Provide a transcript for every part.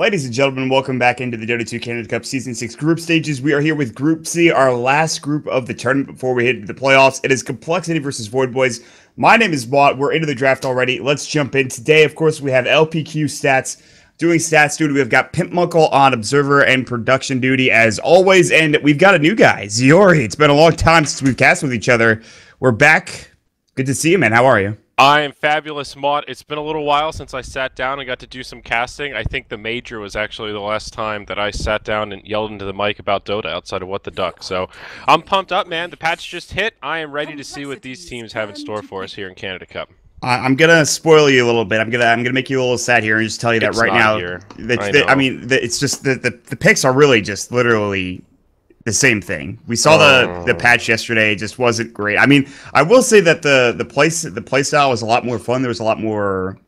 Ladies and gentlemen, welcome back into the Dota2Canada Cup Season 6 group stages. We are here with Group C, our last group of the tournament before we hit the playoffs. It is Complexity versus Void Boys. My name is Watt. We're into the draft already. Let's jump in. Today, of course, we have LPQ stats. Doing stats duty, we've got Pimp Muckle on observer and production duty as always. And we've got a new guy, Ziori. It's been a long time since we've cast with each other. We're back. Good to see you, man. How are you? I am fabulous, Mott. It's been a little while since I sat down and got to do some casting. I think the major was actually the last time that I sat down and yelled into the mic about Dota outside of What the Duck. So I'm pumped up, man. The patch just hit. I am ready to see what these teams have in store for us here in Canada Cup. I'm gonna spoil you a little bit. I'm gonna make you a little sad here and just tell you that right now. It's just the picks are really just literally the same thing. We saw the patch yesterday. It just wasn't great. I mean, I will say that the play style was a lot more fun. There was a lot more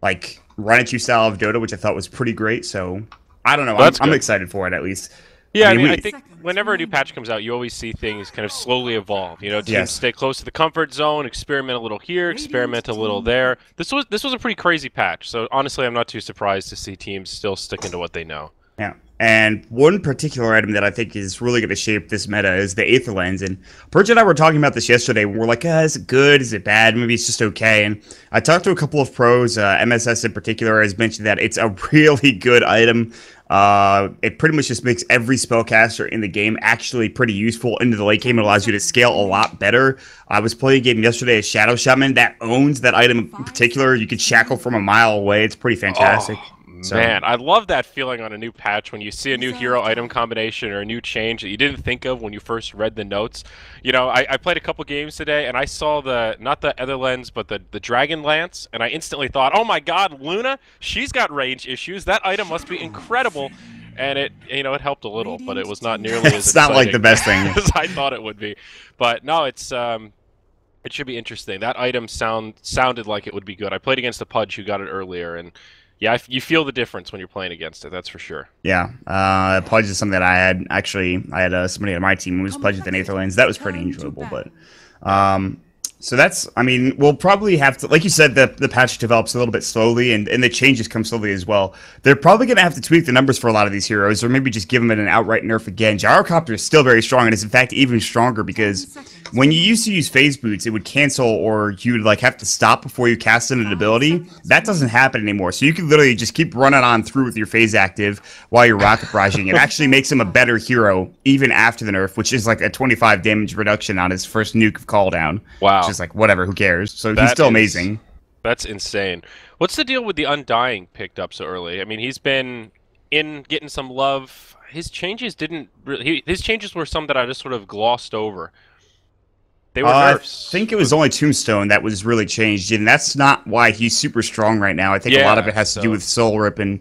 like run at you style of Dota, which I thought was pretty great. So I don't know. I'm excited for it at least. Yeah, I mean, I think whenever a new patch comes out, you always see things kind of slowly evolve. You know, teams stay close to the comfort zone, experiment a little here, experiment a little there. This was a pretty crazy patch. So honestly, I'm not too surprised to see teams still sticking to what they know. Yeah. And one particular item that I think is really going to shape this meta is the Aether Lens. And Perch and I were talking about this yesterday. We're like, is it good? Is it bad? Maybe it's just okay. And I talked to a couple of pros. MSS in particular has mentioned that it's a really good item. It pretty much just makes every spellcaster in the game actually pretty useful into the late game. It allows you to scale a lot better. I was playing a game yesterday as Shadow Shaman that owns that item in particular. You can shackle from a mile away. It's pretty fantastic. So. Man, I love that feeling on a new patch when you see a new hero item combination or a new change that you didn't think of when you first read the notes. You know, I played a couple games today and I saw not the Ether Lens, but the Dragon Lance, and I instantly thought, oh my god, Luna, she's got range issues. That item must be incredible. And it helped a little, but it was not nearly as it's not like the best thing as I thought it would be. But no, it should be interesting. That item sounded like it would be good. I played against a Pudge who got it earlier, and yeah, you feel the difference when you're playing against it. That's for sure. Yeah, Pudge is something that I had somebody on my team who was Pudge with an Aether Lens. That was pretty enjoyable, but so that's, I mean, we'll probably have to, like you said, the patch develops a little bit slowly, and the changes come slowly as well. They're probably going to have to tweak the numbers for a lot of these heroes, or maybe just give them an outright nerf again. Gyrocopter is still very strong, and is in fact even stronger, because when you used to use phase boots, it would cancel, or you'd like have to stop before you cast an ability. That doesn't happen anymore, so you can literally just keep running on through with your phase active while you're rocket barraging. It actually makes him a better hero, even after the nerf, which is like a 25 damage reduction on his first nuke of call down. Wow. Like, whatever, who cares? So he's still amazing. That's insane. What's the deal with the Undying picked up so early? I mean, he's been getting some love. His changes his changes were some that I just sort of glossed over. They were nerfs. I think it was only Tombstone that was really changed, and that's not why he's super strong right now. I think a lot of it has to do with Soul Rip and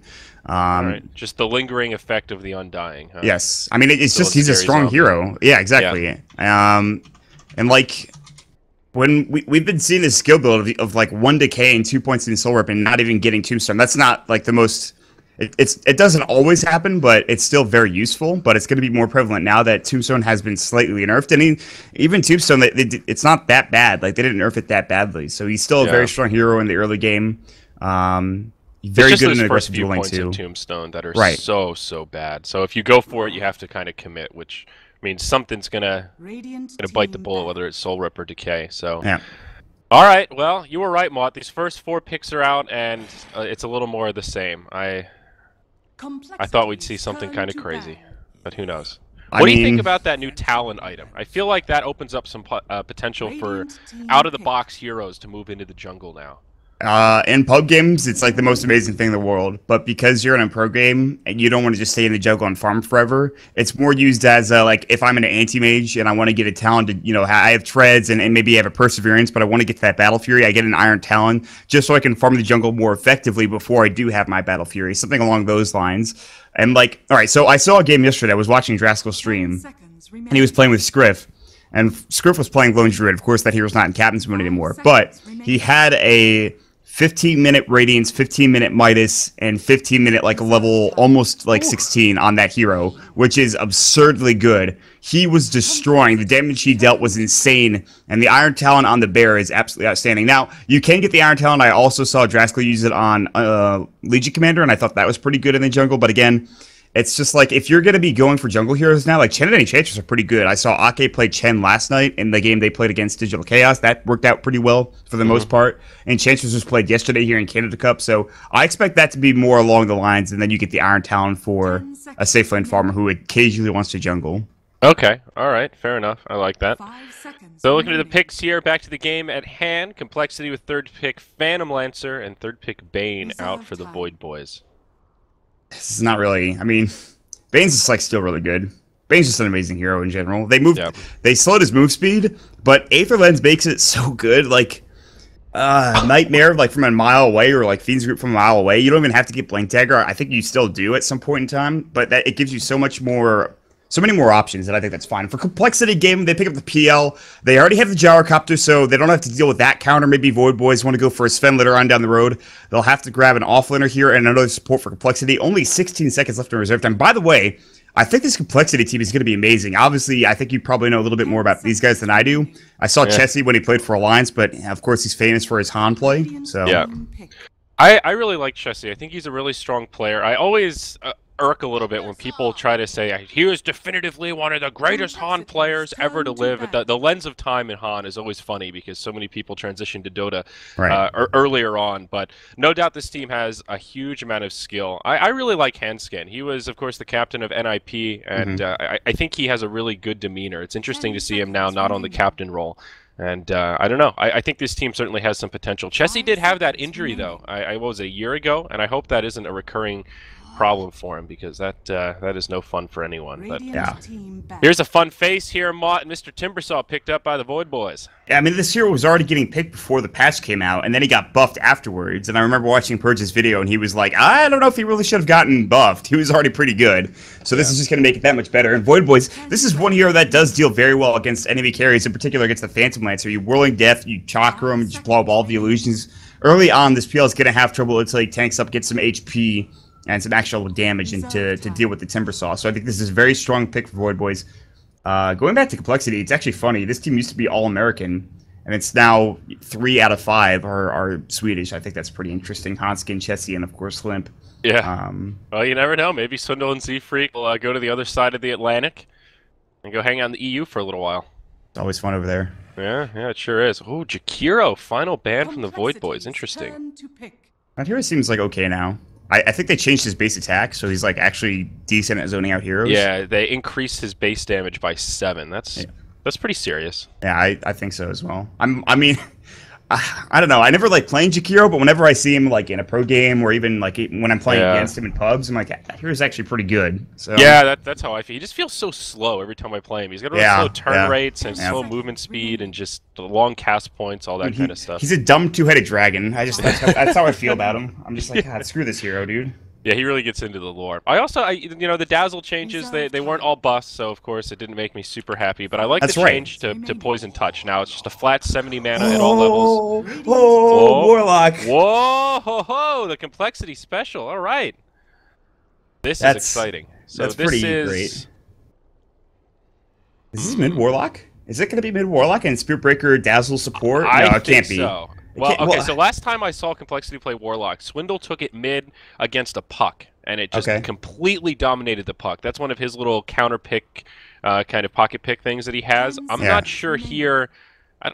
right. Just the lingering effect of the Undying. Huh? Yes. I mean, it's just he's a strong hero. Yeah, exactly. Yeah. And like, when we've been seeing this skill build of like 1 decay and 2 points in Soul Rip and not even getting Tombstone. That's not like the most. It doesn't always happen, but it's still very useful. But it's going to be more prevalent now that Tombstone has been slightly nerfed. And even Tombstone, it's not that bad. Like, they didn't nerf it that badly. So he's still a very strong hero in the early game. Very good in the aggressive dueling too. Tombstone that are so bad. So if you go for it, you have to kind of commit, which means something's gonna bite the bullet, whether it's Soul Rip or Decay. So yeah. All right, well, you were right, Mott. These first 4 picks are out, and it's a little more of the same. I thought we'd see something kind of crazy, but who knows? What do you think about that new Talon item? I feel like that opens up some potential for out-of-the-box heroes to move into the jungle now. In pub games, it's like the most amazing thing in the world. But because you're in a pro game and you don't want to just stay in the jungle and farm forever, it's more used as like if I'm an anti-mage and I want to get a talented, I have treads and maybe I have a perseverance, but I want to get to that battle fury, I get an iron talon just so I can farm the jungle more effectively before I do have my battle fury, something along those lines. And like, all right, so I saw a game yesterday. I was watching Draskell stream, and he was playing with Scriff. And Scriff was playing Lone Druid. Of course, that hero's not in Captain's Moon anymore. But he had a 15-minute Radiance, 15-minute Midas, and 15-minute like level almost like 16 on that hero, which is absurdly good. He was destroying. The damage he dealt was insane, and the Iron Talon on the bear is absolutely outstanding. Now, you can get the Iron Talon. I also saw drastically use it on Legion Commander, and I thought that was pretty good in the jungle, but again, it's just like, if you're going to be going for jungle heroes now, like Chen and Enchantress are pretty good. I saw Ake play Chen last night in the game they played against Digital Chaos. That worked out pretty well for the most part. Enchantress was played yesterday here in Canada Cup, so I expect that to be more along the lines, and then you get the Iron Talon for a safe lane farmer who occasionally wants to jungle. Okay, all right, fair enough. I like that. So looking at the picks here, back to the game at hand. Complexity with third pick Phantom Lancer and third pick Bane out for the Void Boys. This is not really, I mean, Bane's just like still really good. Bane's just an amazing hero in general. They slowed his move speed, but Aether Lens makes it so good. Like, Nightmare, like from a mile away, or like Fiend's Group from a mile away, you don't even have to get Blink Dagger. I think you still do at some point in time, but that it gives you so many more options, and I think that's fine. For Complexity game, they pick up the PL. They already have the Gyrocopter, so they don't have to deal with that counter. Maybe Void Boys want to go for a Sven later on down the road. They'll have to grab an offlaner here and another support for Complexity. Only 16 seconds left in reserve time. By the way, I think this Complexity team is going to be amazing. Obviously, I think you probably know a little bit more about these guys than I do. I saw Chessie when he played for Alliance, but of course he's famous for his Han play. So yeah, I really like Chessie. I think he's a really strong player. I always irk a little bit when people try to say he was definitively one of the greatest Han players ever to live. The lens of time in Han is always funny because so many people transitioned to Dota earlier on, but no doubt this team has a huge amount of skill. I really like Handscan. He was, of course, the captain of NIP, and I think he has a really good demeanor. It's interesting to see him now not on the captain role. And I don't know. I think this team certainly has some potential. Chessie did have that injury, though. What was it, a year ago? And I hope that isn't a recurring problem for him, because that is no fun for anyone. But yeah, here's a fun face here. Mott and Mr. Timbersaw picked up by the Void Boys. Yeah, I mean, this hero was already getting picked before the patch came out, and then he got buffed afterwards. And I remember watching Purge's video, and he was like, I don't know if he really should have gotten buffed. He was already pretty good. So this is just going to make it that much better. And Void Boys, this is one hero that does deal very well against enemy carries, in particular against the Phantom Lancer. You Whirling Death, you Chakra him, you just blow up all the illusions. Early on, this PL is going to have trouble until he tanks up, gets some HP, and some actual damage and to deal with the Timbersaw. So I think this is a very strong pick for Void Boys. Going back to Complexity, it's actually funny. This team used to be All-American, and it's now 3 out of 5 are Swedish. I think that's pretty interesting. Hanskin, Chessie, and of course Limp. Yeah. Well, you never know. Maybe Swindle and Z-Freak will go to the other side of the Atlantic and go hang out in the EU for a little while. It's always fun over there. Yeah, it sure is. Oh, Jakiro, final ban from the Void Boys. Interesting. That hero seems like okay now. I think they changed his base attack, so he's like actually decent at zoning out heroes. Yeah, they increased his base damage by 7. That's pretty serious. Yeah, I think so as well. I mean, I don't know. I never like playing Jakiro, but whenever I see him like in a pro game or even like when I'm playing against him in pubs, I'm like, that hero's actually pretty good. So yeah, that's how I feel. He just feels so slow every time I play him. He's got really slow turn rates and slow movement speed and just long cast points, all that kind of stuff. He's a dumb two-headed dragon. That's how I feel about him. I'm just like, God, screw this hero, dude. Yeah, he really gets into the lore. You know, the Dazzle changes, they weren't all busts, so of course it didn't make me super happy, but I like the change to Poison Touch. Now it's just a flat 70 mana at all levels. Whoa, Warlock. Whoa, ho, ho, the Complexity special. All right. This is exciting. So that's pretty great. Is this mid-Warlock? Is it going to be mid-Warlock and Spirit Breaker Dazzle support? No, it can't be. So. Well, okay, so last time I saw Complexity play Warlock, Swindle took it mid against a puck, and it just completely dominated the puck. That's one of his little counter pick, kind of pocket pick things that he has. I'm not sure here.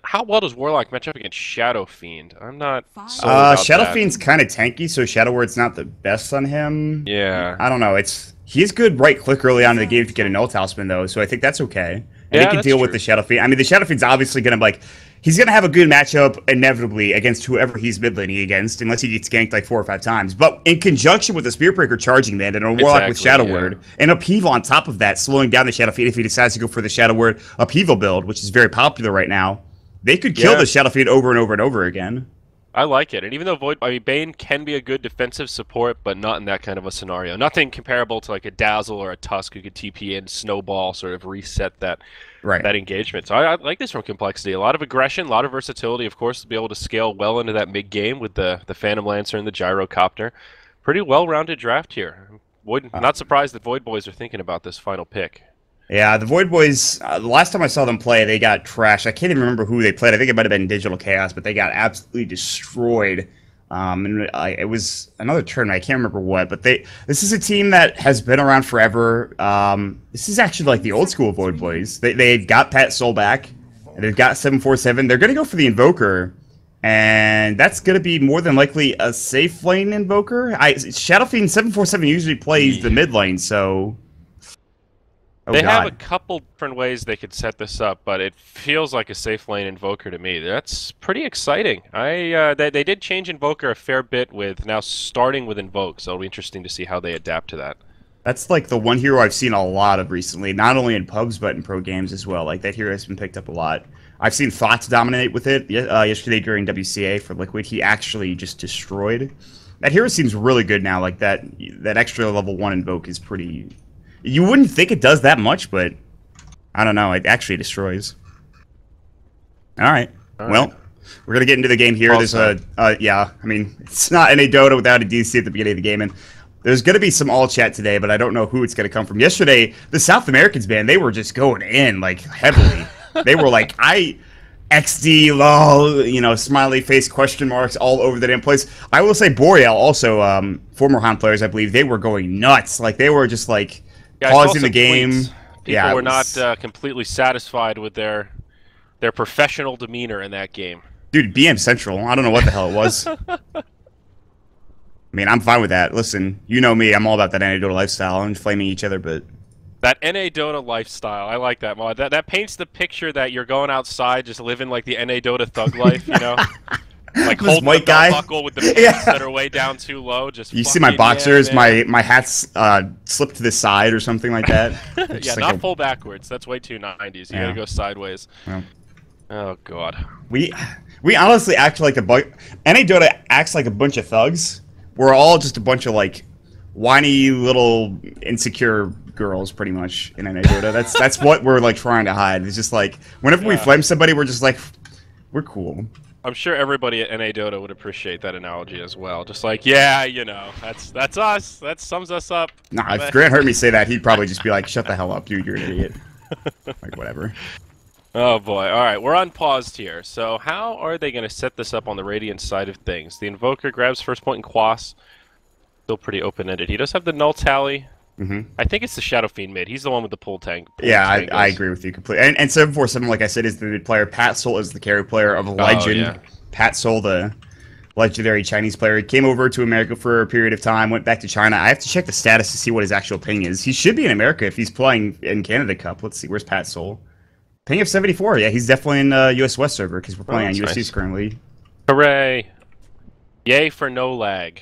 How well does Warlock match up against Shadow Fiend? I'm not sold about Shadow that. Fiend's kind of tanky, so Shadow Word's not the best on him. Yeah. I don't know. He's good right-click early on in the game to get a Null Talisman, though, so I think that's okay. And he can deal with the Shadow Fiend. I mean, the Shadow Fiend's obviously going to, like, he's going to have a good matchup, inevitably, against whoever he's mid-laning against, unless he gets ganked, like, 4 or 5 times. But in conjunction with the Spirit Breaker charging that, and a Warlock with Shadow Word, and Upheaval on top of that, slowing down the Shadow Fiend if he decides to go for the Shadow Word Upheaval build, which is very popular right now, they could kill the Shadow Fiend over and over and over again. I like it, and even though Bane can be a good defensive support, but not in that kind of a scenario. Nothing comparable to like a Dazzle or a Tusk who could TP in, snowball, sort of reset Right. that engagement. So I like this from Complexity. A lot of aggression, a lot of versatility, of course, to be able to scale well into that mid game with the Phantom Lancer and the Gyrocopter. Pretty well-rounded draft here. Not surprised that Void Boys are thinking about this final pick. Yeah, the Void Boys, the last time I saw them play, they got trashed. I can't even remember who they played. I think it might have been Digital Chaos, but they got absolutely destroyed. It was another tournament. I can't remember what, but this is a team that has been around forever. This is actually like the old school Void Boys. They've got Pat Soul back, and they've got 747. They're going to go for the Invoker, and that's going to be more than likely a safe lane Invoker. Shadow Fiend 747 usually plays the mid lane, so... They have a couple different ways they could set this up, but it feels like a safe lane Invoker to me. That's pretty exciting. They did change Invoker a fair bit with now starting with Invoke, so it'll be interesting to see how they adapt to that. That's like the one hero I've seen a lot of recently, not only in pubs but in pro games as well. Like that hero has been picked up a lot. I've seen Thoughts dominate with it. Yesterday during WCA for Liquid, he actually just destroyed. That hero seems really good now. Like that extra level 1 Invoke is pretty... You wouldn't think it does that much, but I don't know. It actually destroys. All right. Well, we're gonna get into the game here. There's yeah. I mean, it's not NA Dota without a DC at the beginning of the game, and there's gonna be some all chat today, but I don't know who it's gonna come from. Yesterday, the South Americans, man, they were just going in like heavily. They were like, XD, lol, you know, smiley face, question marks all over the damn place. I will say Boreal, also former Han players, I believe, they were going nuts. Like they were just like. Yeah, pausing the game. People were not completely satisfied with their professional demeanor in that game. Dude, BM Central. I don't know what the hell it was. I mean, I'm fine with that. Listen, you know me. I'm all about that NA Dota lifestyle and flaming each other, but... That NA Dota lifestyle. I like that, Mod. That paints the picture that you're going outside just living like the NA Dota thug life, you know? Like holding the belt buckle with the pants that are way down too low. Just you see my boxers, my hat's slipped to the side or something like that. Yeah, like not full backwards. That's way too 90s. You gotta go sideways. Yeah. Oh god. We honestly act like NA Dota acts like a bunch of thugs. We're all just a bunch of like whiny little insecure girls, pretty much in NA Dota. That's what we're like trying to hide. It's just like whenever we flame somebody, we're just like, we're cool. I'm sure everybody at NA Dota would appreciate that analogy as well. Just like, yeah, you know, that's us. That sums us up. Nah, if Grant heard me say that, he'd probably just be like, shut the hell up, dude, you're an idiot. Like, whatever. Oh, boy. All right, we're unpaused here. So how are they going to set this up on the Radiant side of things? The Invoker grabs first point in Quas. Still pretty open-ended. He does have the null tally. I think it's the Shadow Fiend mid. He's the one with the pull tank. I agree with you completely. And 747, like I said, is the mid player. Pat Soul is the carry player of Legend. Yeah. Pat Soul, the legendary Chinese player, he came over to America for a period of time, went back to China. I have to check the status to see what his actual ping is. He should be in America if he's playing in Canada Cup. Let's see, where's Pat Soul? Ping of 74. Yeah, he's definitely in US West server because we're playing on USC's currently. Hooray! Yay for no lag.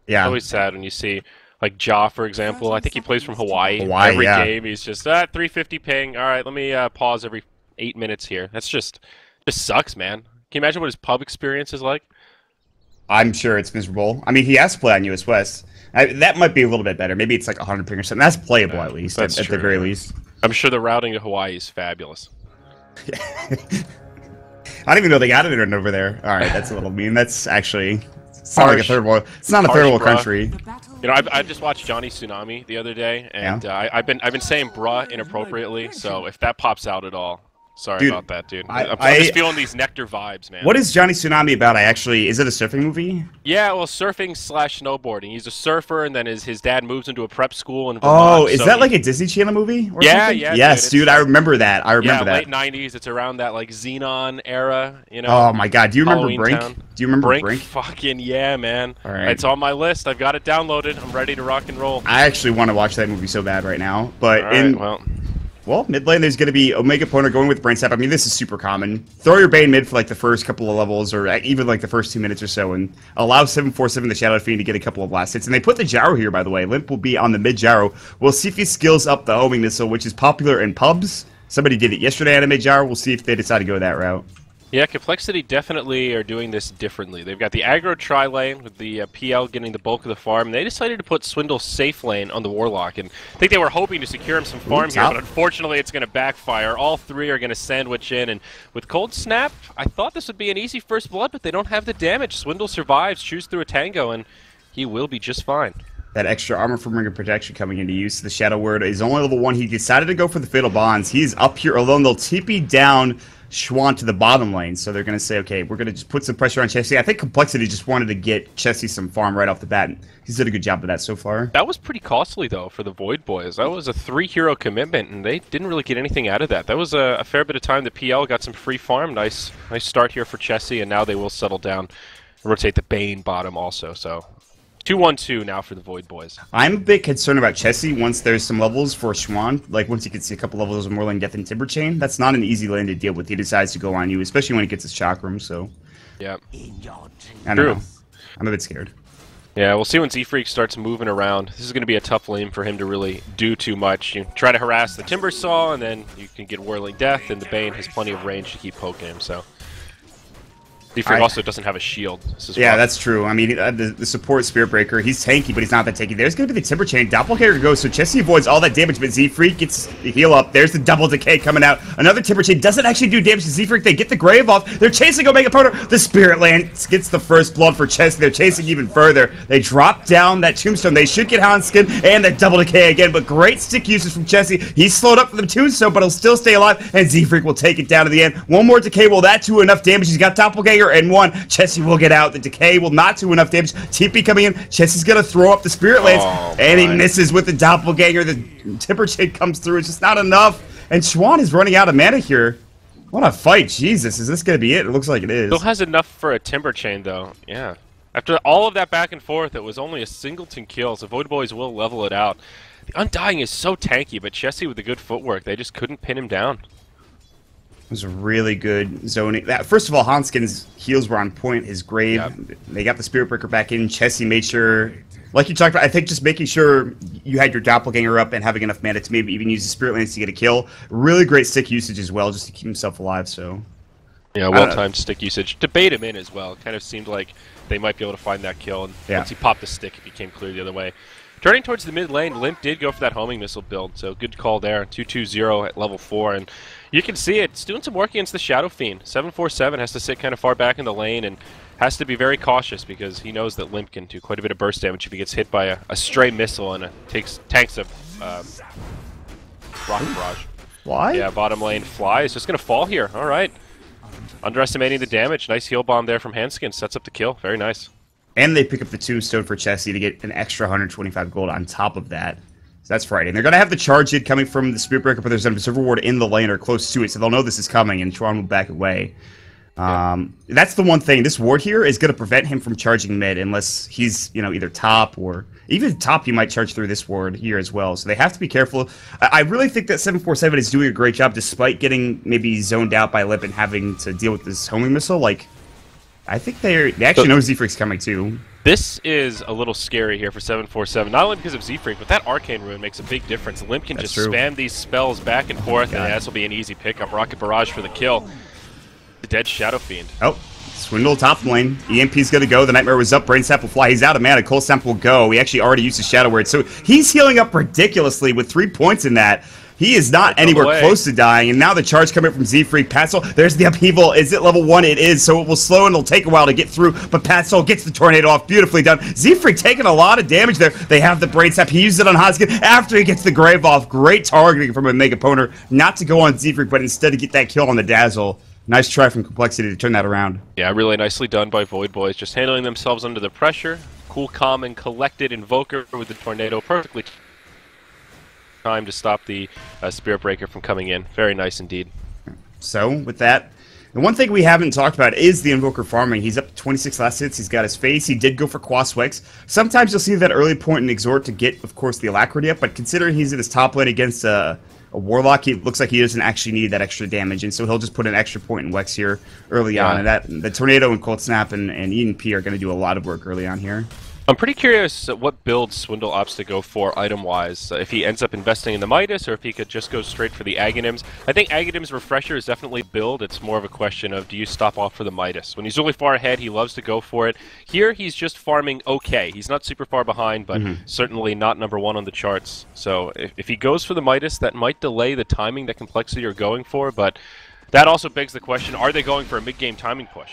Yeah. It's always sad when you see... Like Ja, for example, I think he plays from Hawaii. Hawaii, every game, he's just 350 ping. All right, let me pause every 8 minutes here. That's just sucks, man. Can you imagine what his pub experience is like? I'm sure it's miserable. I mean, he has to play on US West. That might be a little bit better. Maybe it's like 100 ping or something. That's playable at least, at the very least. I'm sure the routing to Hawaii is fabulous. I don't even know they got it over there. All right, that's a little mean. That's actually... It's not like a third world. It's not a third world country. You know, I just watched Johnny Tsunami the other day, and I've been saying bruh inappropriately. So if that pops out at all, sorry about that, dude. I'm just feeling these Nectar vibes, man. What is Johnny Tsunami about? Is it a surfing movie? Yeah, well, surfing / snowboarding. He's a surfer, and then his dad moves into a prep school in Vermont. Oh, is that like a Disney Channel movie? Or something? Yeah. Yes, dude, I remember that. I remember that. Late '90s. It's around that like Xenon era, you know. Oh my God, do you remember Brink? Town. Do you remember Brink? Fucking yeah, man. All right. It's on my list. I've got it downloaded. I'm ready to rock and roll. I actually want to watch that movie so bad right now, but well, mid lane, there's going to be Omega Poner going with Brain Sap. I mean, this is super common. Throw your Bane mid for like the first couple of levels, or even like the first 2 minutes or so, and allow 747 the Shadow Fiend to get a couple of last hits. And they put the Gyro here, by the way. Limp will be on the mid Gyro. We'll see if he skills up the homing missile, which is popular in pubs. Somebody did it yesterday at a mid Gyro. We'll see if they decide to go that route. Yeah, Complexity definitely are doing this differently. They've got the aggro tri-lane with the PL getting the bulk of the farm. They decided to put Swindle's safe lane on the Warlock, and I think they were hoping to secure him some farm here, but unfortunately it's going to backfire. All three are going to sandwich in, and with Cold Snap, I thought this would be an easy first blood, but they don't have the damage. Swindle survives, chews through a tango, and he will be just fine. That extra armor from Ring of Protection coming into use. The Shadow Word is only level 1. He decided to go for the Fatal Bonds. He's up here alone. They'll TP down Schwann to the bottom lane, so they're going to say, okay, we're going to just put some pressure on Chessie. I think Complexity just wanted to get Chessie some farm right off the bat, and he's did a good job of that so far. That was pretty costly, though, for the Void Boys. That was a 3-hero commitment, and they didn't really get anything out of that. That was a fair bit of time. The PL got some free farm. Nice start here for Chessie, and now they will settle down and rotate the Bane bottom also, so 2-1-2 now for the Void Boys. I'm a bit concerned about Chessie once there's some levels for Schwann. Like, once you can see a couple levels of more lane death and Timber Chain, that's not an easy lane to deal with. He decides to go on you, especially when he gets his Chakram, so... Yeah. I don't know. I'm a bit scared. Yeah, we'll see when Z-Freak starts moving around. This is going to be a tough lane for him to really do too much. You try to harass the Timber Saw, and then you can get Whirling Death, and the Bane has plenty of range to keep poking him, so... Z-Freak also doesn't have a shield. Yeah, that's true. I mean, the support Spirit Breaker, he's tanky, but he's not that tanky. There's going to be the Timber Chain. Doppelganger goes, so Chessie avoids all that damage, but Z-Freak gets the heal up. There's the double decay coming out. Another Timber Chain doesn't actually do damage to Z-Freak. They get the Grave off. They're chasing Omega Poner. The Spirit Lance gets the first blood for Chessie. They're chasing even further. They drop down that Tombstone. They should get Houndskin and the double decay again, but great stick usage from Chessie. He's slowed up for the Tombstone, but he'll still stay alive, and Z-Freak will take it down to the end. One more decay. Will that do enough damage? He's got Doppelganger and one. Chessie will get out. The decay will not do enough damage. TP coming in. Chessie's gonna throw up the Spirit Lance, and he misses with the Doppelganger. The Timber Chain comes through. It's just not enough. And Schwann is running out of mana here. What a fight. Jesus, is this gonna be it? It looks like it is. Still has enough for a Timber Chain, though. Yeah. After all of that back and forth, it was only a singleton kill, so Void Boys will level it out. The Undying is so tanky, but Chessie with the good footwork, they just couldn't pin him down. It was a really good zoning. First of all, Hanskin's heals were on point. His grave, they got the Spirit Breaker back in. Chessie made sure, like you talked about, I think just making sure you had your Doppelganger up and having enough mana to maybe even use the Spirit Lance to get a kill. Really great stick usage as well, just to keep himself alive. So yeah, well-timed stick usage. To bait him in as well. Kind of seemed like they might be able to find that kill, and once he popped the stick, it became clear the other way. Turning towards the mid lane, Limp did go for that homing missile build, so good call there. 2-2-0 at level 4, and you can see it's doing some work against the Shadow Fiend. 747 has to sit kind of far back in the lane and has to be very cautious because he knows that Limp can do quite a bit of burst damage if he gets hit by a stray missile and tanks a rocket barrage. Why? Yeah, bottom lane Fly is just going to fall here. All right. Underestimating the damage. Nice heal bomb there from Hanskin. Sets up the kill. Very nice. And they pick up the Tombstone for Chessie to get an extra 125 gold on top of that. So that's Friday. And they're going to have the charge hit coming from the Spirit Breaker, but there's an Observer Ward in the lane or close to it, so they'll know this is coming, and Schwann will back away. That's the one thing. This ward here is going to prevent him from charging mid unless he's, either top or... Even top, he might charge through this ward here as well. So they have to be careful. I really think that 747 is doing a great job despite getting maybe zoned out by Lip and having to deal with this homing missile. Like, I think they actually know Z-Freak's coming too. This is a little scary here for 747, not only because of Z-Freak, but that Arcane Rune makes a big difference. Limp can just spam these spells back and forth, and this will be an easy pickup. Rocket Barrage for the kill. The dead Shadow Fiend. Oh, Swindle top lane. EMP's gonna go. The Nightmare was up. Brain Sap will fly. He's out of mana. Cold Snap will go. He actually already used his Shadow Word, so he's healing up ridiculously with 3 points in that. He is not anywhere close to dying, and now the charge coming from Z-Freak. Patzel, there's the upheaval. Is it level 1? It is, so it will slow and it'll take a while to get through, but Patzel gets the tornado off. Beautifully done. Z-Freak taking a lot of damage there. They have the Brain Sap. He used it on Hoskin after he gets the Grave off. Great targeting from a Mega Poner. Not to go on Z-Freak, but instead to get that kill on the Dazzle. Nice try from Complexity to turn that around. Yeah, really nicely done by Void Boys. Just handling themselves under the pressure. Cool, calm, and collected Invoker with the tornado. Perfectly time to stop the Spirit Breaker from coming in. Very nice indeed. So, with that, the one thing we haven't talked about is the Invoker farming. He's up to 26 last hits. He's got his face. He did go for Quaswex. Sometimes you'll see that early point in Exhort to get, of course, the Alacrity up, but considering he's in his top lane against a Warlock, it looks like he doesn't actually need that extra damage, and so he'll just put an extra point in Wex here early on, and the Tornado and Cold Snap and ENP are going to do a lot of work early on here. I'm pretty curious what build Swindle opts to go for item-wise. If he ends up investing in the Midas, or if he could just go straight for the Aghanims. I think Aghanim's Refresher is definitely build. It's more of a question of, do you stop off for the Midas? When he's really far ahead, he loves to go for it. Here, he's just farming okay. He's not super far behind, but certainly not #1 on the charts. So if he goes for the Midas, that might delay the timing that Complexity are going for, but that also begs the question, are they going for a mid-game timing push?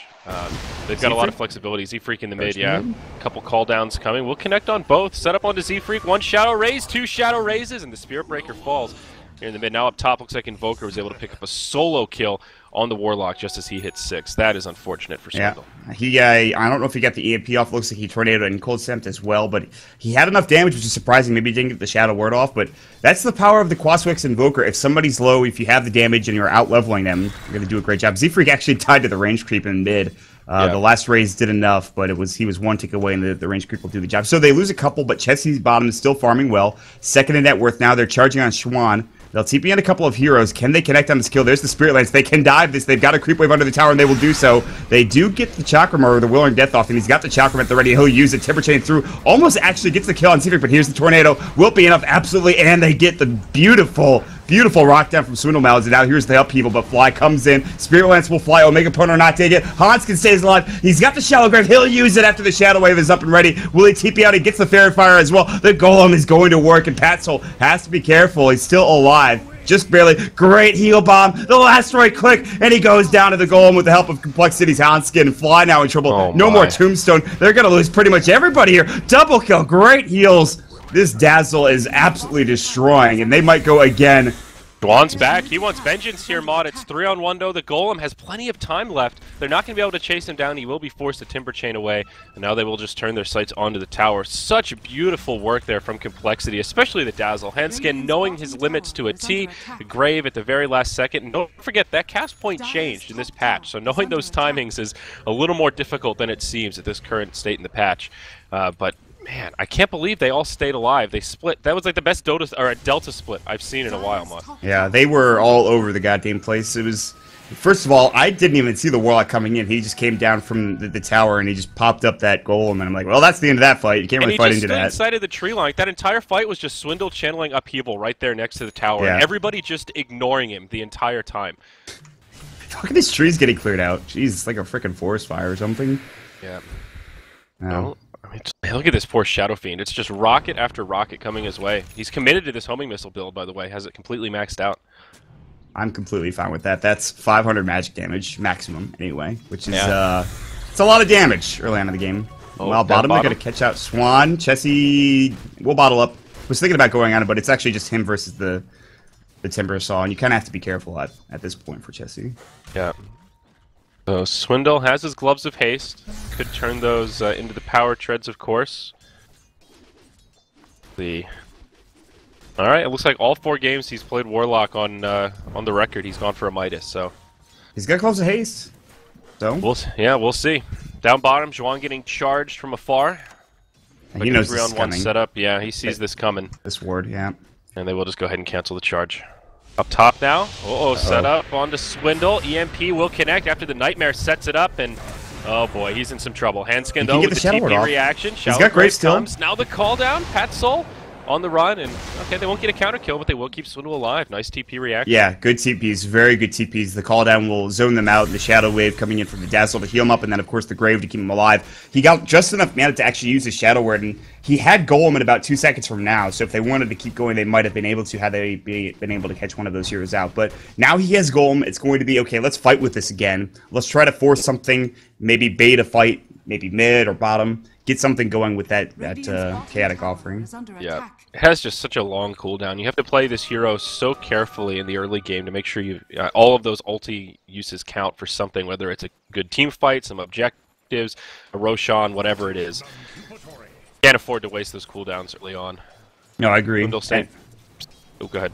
They've got a lot of flexibility. Z-Freak in the mid, yeah. A couple call downs coming. We'll connect on both. Set up onto Z-Freak. 1 Shadow Raise, 2 Shadow Raises, and the Spirit Breaker falls here in the mid. Now up top, looks like Invoker was able to pick up a solo kill on the Warlock just as he hit 6. That is unfortunate for Swindle. Yeah, I don't know if he got the EMP off. Looks like he tornadoed and cold stamped as well, but he had enough damage, which is surprising. Maybe he didn't get the Shadow Word off, but that's the power of the Quaswix Invoker. If somebody's low, if you have the damage and you're out-leveling them, you're going to do a great job. Z-Freak actually tied to the range creep in mid. The last raise did enough, but he was 1 tick away, and the range creep will do the job. So they lose a couple, but Chessie's bottom is still farming well. Second in net worth now. They're charging on Schwan. They'll TP in a couple of heroes. Can they connect on the skill? There's the Spirit Lance. They can dive this. They've got a creep wave under the tower, and they will do so. They do get the Chakram or the Wailing Death off, and he's got the Chakram at the ready. He'll use it. Timber Chain through. Almost actually gets the kill on Secret, but here's the Tornado. Will be enough, absolutely, and they get the beautiful rock down from Swindle Mallets, and now here's the upheaval, but Fly comes in. Spirit Lance will fly. Omega Pono not take it. Hanskin stays alive. He's got the Shallow Grave. He'll use it after the Shadow Wave is up and ready. Will he TP out? He gets the Fairy Fire as well. The Golem is going to work, and Patsoul has to be careful. He's still alive. Just barely. Great heal bomb. The last right click, and he goes down to the Golem with the help of Complexity's Houndskin. Fly now in trouble. No more Tombstone. They're going to lose pretty much everybody here. Double kill. Great heals. This Dazzle is absolutely destroying, and they might go again. Dwan's back. He wants vengeance here, Mod. It's 3-on-1 though. The Golem has plenty of time left. They're not going to be able to chase him down. He will be forced to Timber Chain away, and now they will just turn their sights onto the tower. Such beautiful work there from Complexity, especially the Dazzle. Handskin knowing his limits to a T. The Grave at the very last second. And don't forget, that cast point changed in this patch, so knowing those timings is a little more difficult than it seems at this current state in the patch. But man, I can't believe they all stayed alive. They split. That was like the best Delta split I've seen in a while, Mod. Yeah, they were all over the goddamn place. It was, first of all, I didn't even see the Warlock coming in. He just came down from the tower, and he just popped up that Golem, and I'm like, well, that's the end of that fight. You can't really fight into that. And he just stood inside of the tree line. That entire fight was just Swindle channeling upheaval right there next to the tower, and everybody just ignoring him the entire time. Look at these trees getting cleared out. Jeez, it's like a freaking forest fire or something. Yeah. No. I mean, look at this poor Shadow Fiend. It's just rocket after rocket coming his way. He's committed to this homing missile build, by the way. Has it completely maxed out. I'm completely fine with that. That's 500 magic damage, maximum, anyway. Which is, it's a lot of damage early on in the game. Well, bottom, they're going to catch out Swan. Chessie will bottle up. Was thinking about going on it, but it's actually just him versus the Timber Saw, and you kind of have to be careful at this point for Chessie. Yeah. So Swindle has his Gloves of Haste. Could turn those into the Power Treads, of course. Alright, it looks like all 4 games he's played Warlock on the record. He's gone for a Midas, so... He's got Gloves of Haste. So? We'll see. Down bottom, Zhuan getting charged from afar. And he knows this is 3-on-1 coming. setup. Yeah, he sees this coming. This ward, yeah. And they will just go ahead and cancel the charge. Up top now. Set up onto Swindle. EMP will connect after the Nightmare sets it up, and oh boy, he's in some trouble. Handskin though with the TP reaction. He's got Grave still. Now the call down. Patsoul on the run, and okay, they won't get a counter kill, but they will keep Swindle alive. Nice TP reaction. Yeah, good TPs, very good TPs. The call down will zone them out, the Shadow Wave coming in from the Dazzle to heal him up, and then of course the Grave to keep him alive. He got just enough mana to actually use his Shadow Word, and he had Golem in about 2 seconds from now, so if they wanted to keep going, they might have been able to had they been able to catch one of those heroes out. But now he has Golem, it's going to be, okay, let's fight with this again. Let's try to force something, maybe bait a fight, maybe mid or bottom. Get something going with that Chaotic Offering. Yeah, it has just such a long cooldown. You have to play this hero so carefully in the early game to make sure you all of those ulti uses count for something, whether it's a good team fight, some objectives, a Roshan, whatever it is. Can't afford to waste those cooldowns early on. No, I agree. Go ahead.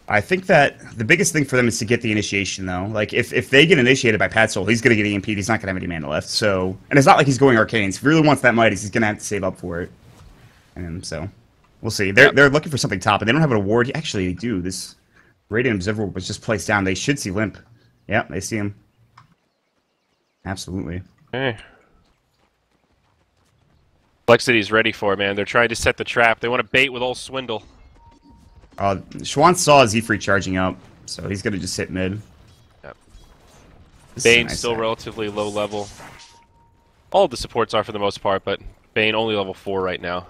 I think that the biggest thing for them is to get the initiation, though. Like, if they get initiated by Patsoul, he's going to get EMP'd. He's not going to have any mana left. So, and it's not like he's going Arcanes. If he really wants that Midas, he's going to have to save up for it. And so, we'll see. They're looking for something top, and they don't have an award. Actually, they do. This Radiant Observer was just placed down. They should see Limp. Yeah, they see him. Absolutely. Hey. Complexity's ready for it, man. They're trying to set the trap. They want to bait with old Swindle. Schwann saw Z-Free charging up, so he's gonna just hit mid. Yep. Bane's still relatively low level. All of the supports are for the most part, but Bane only level 4 right now.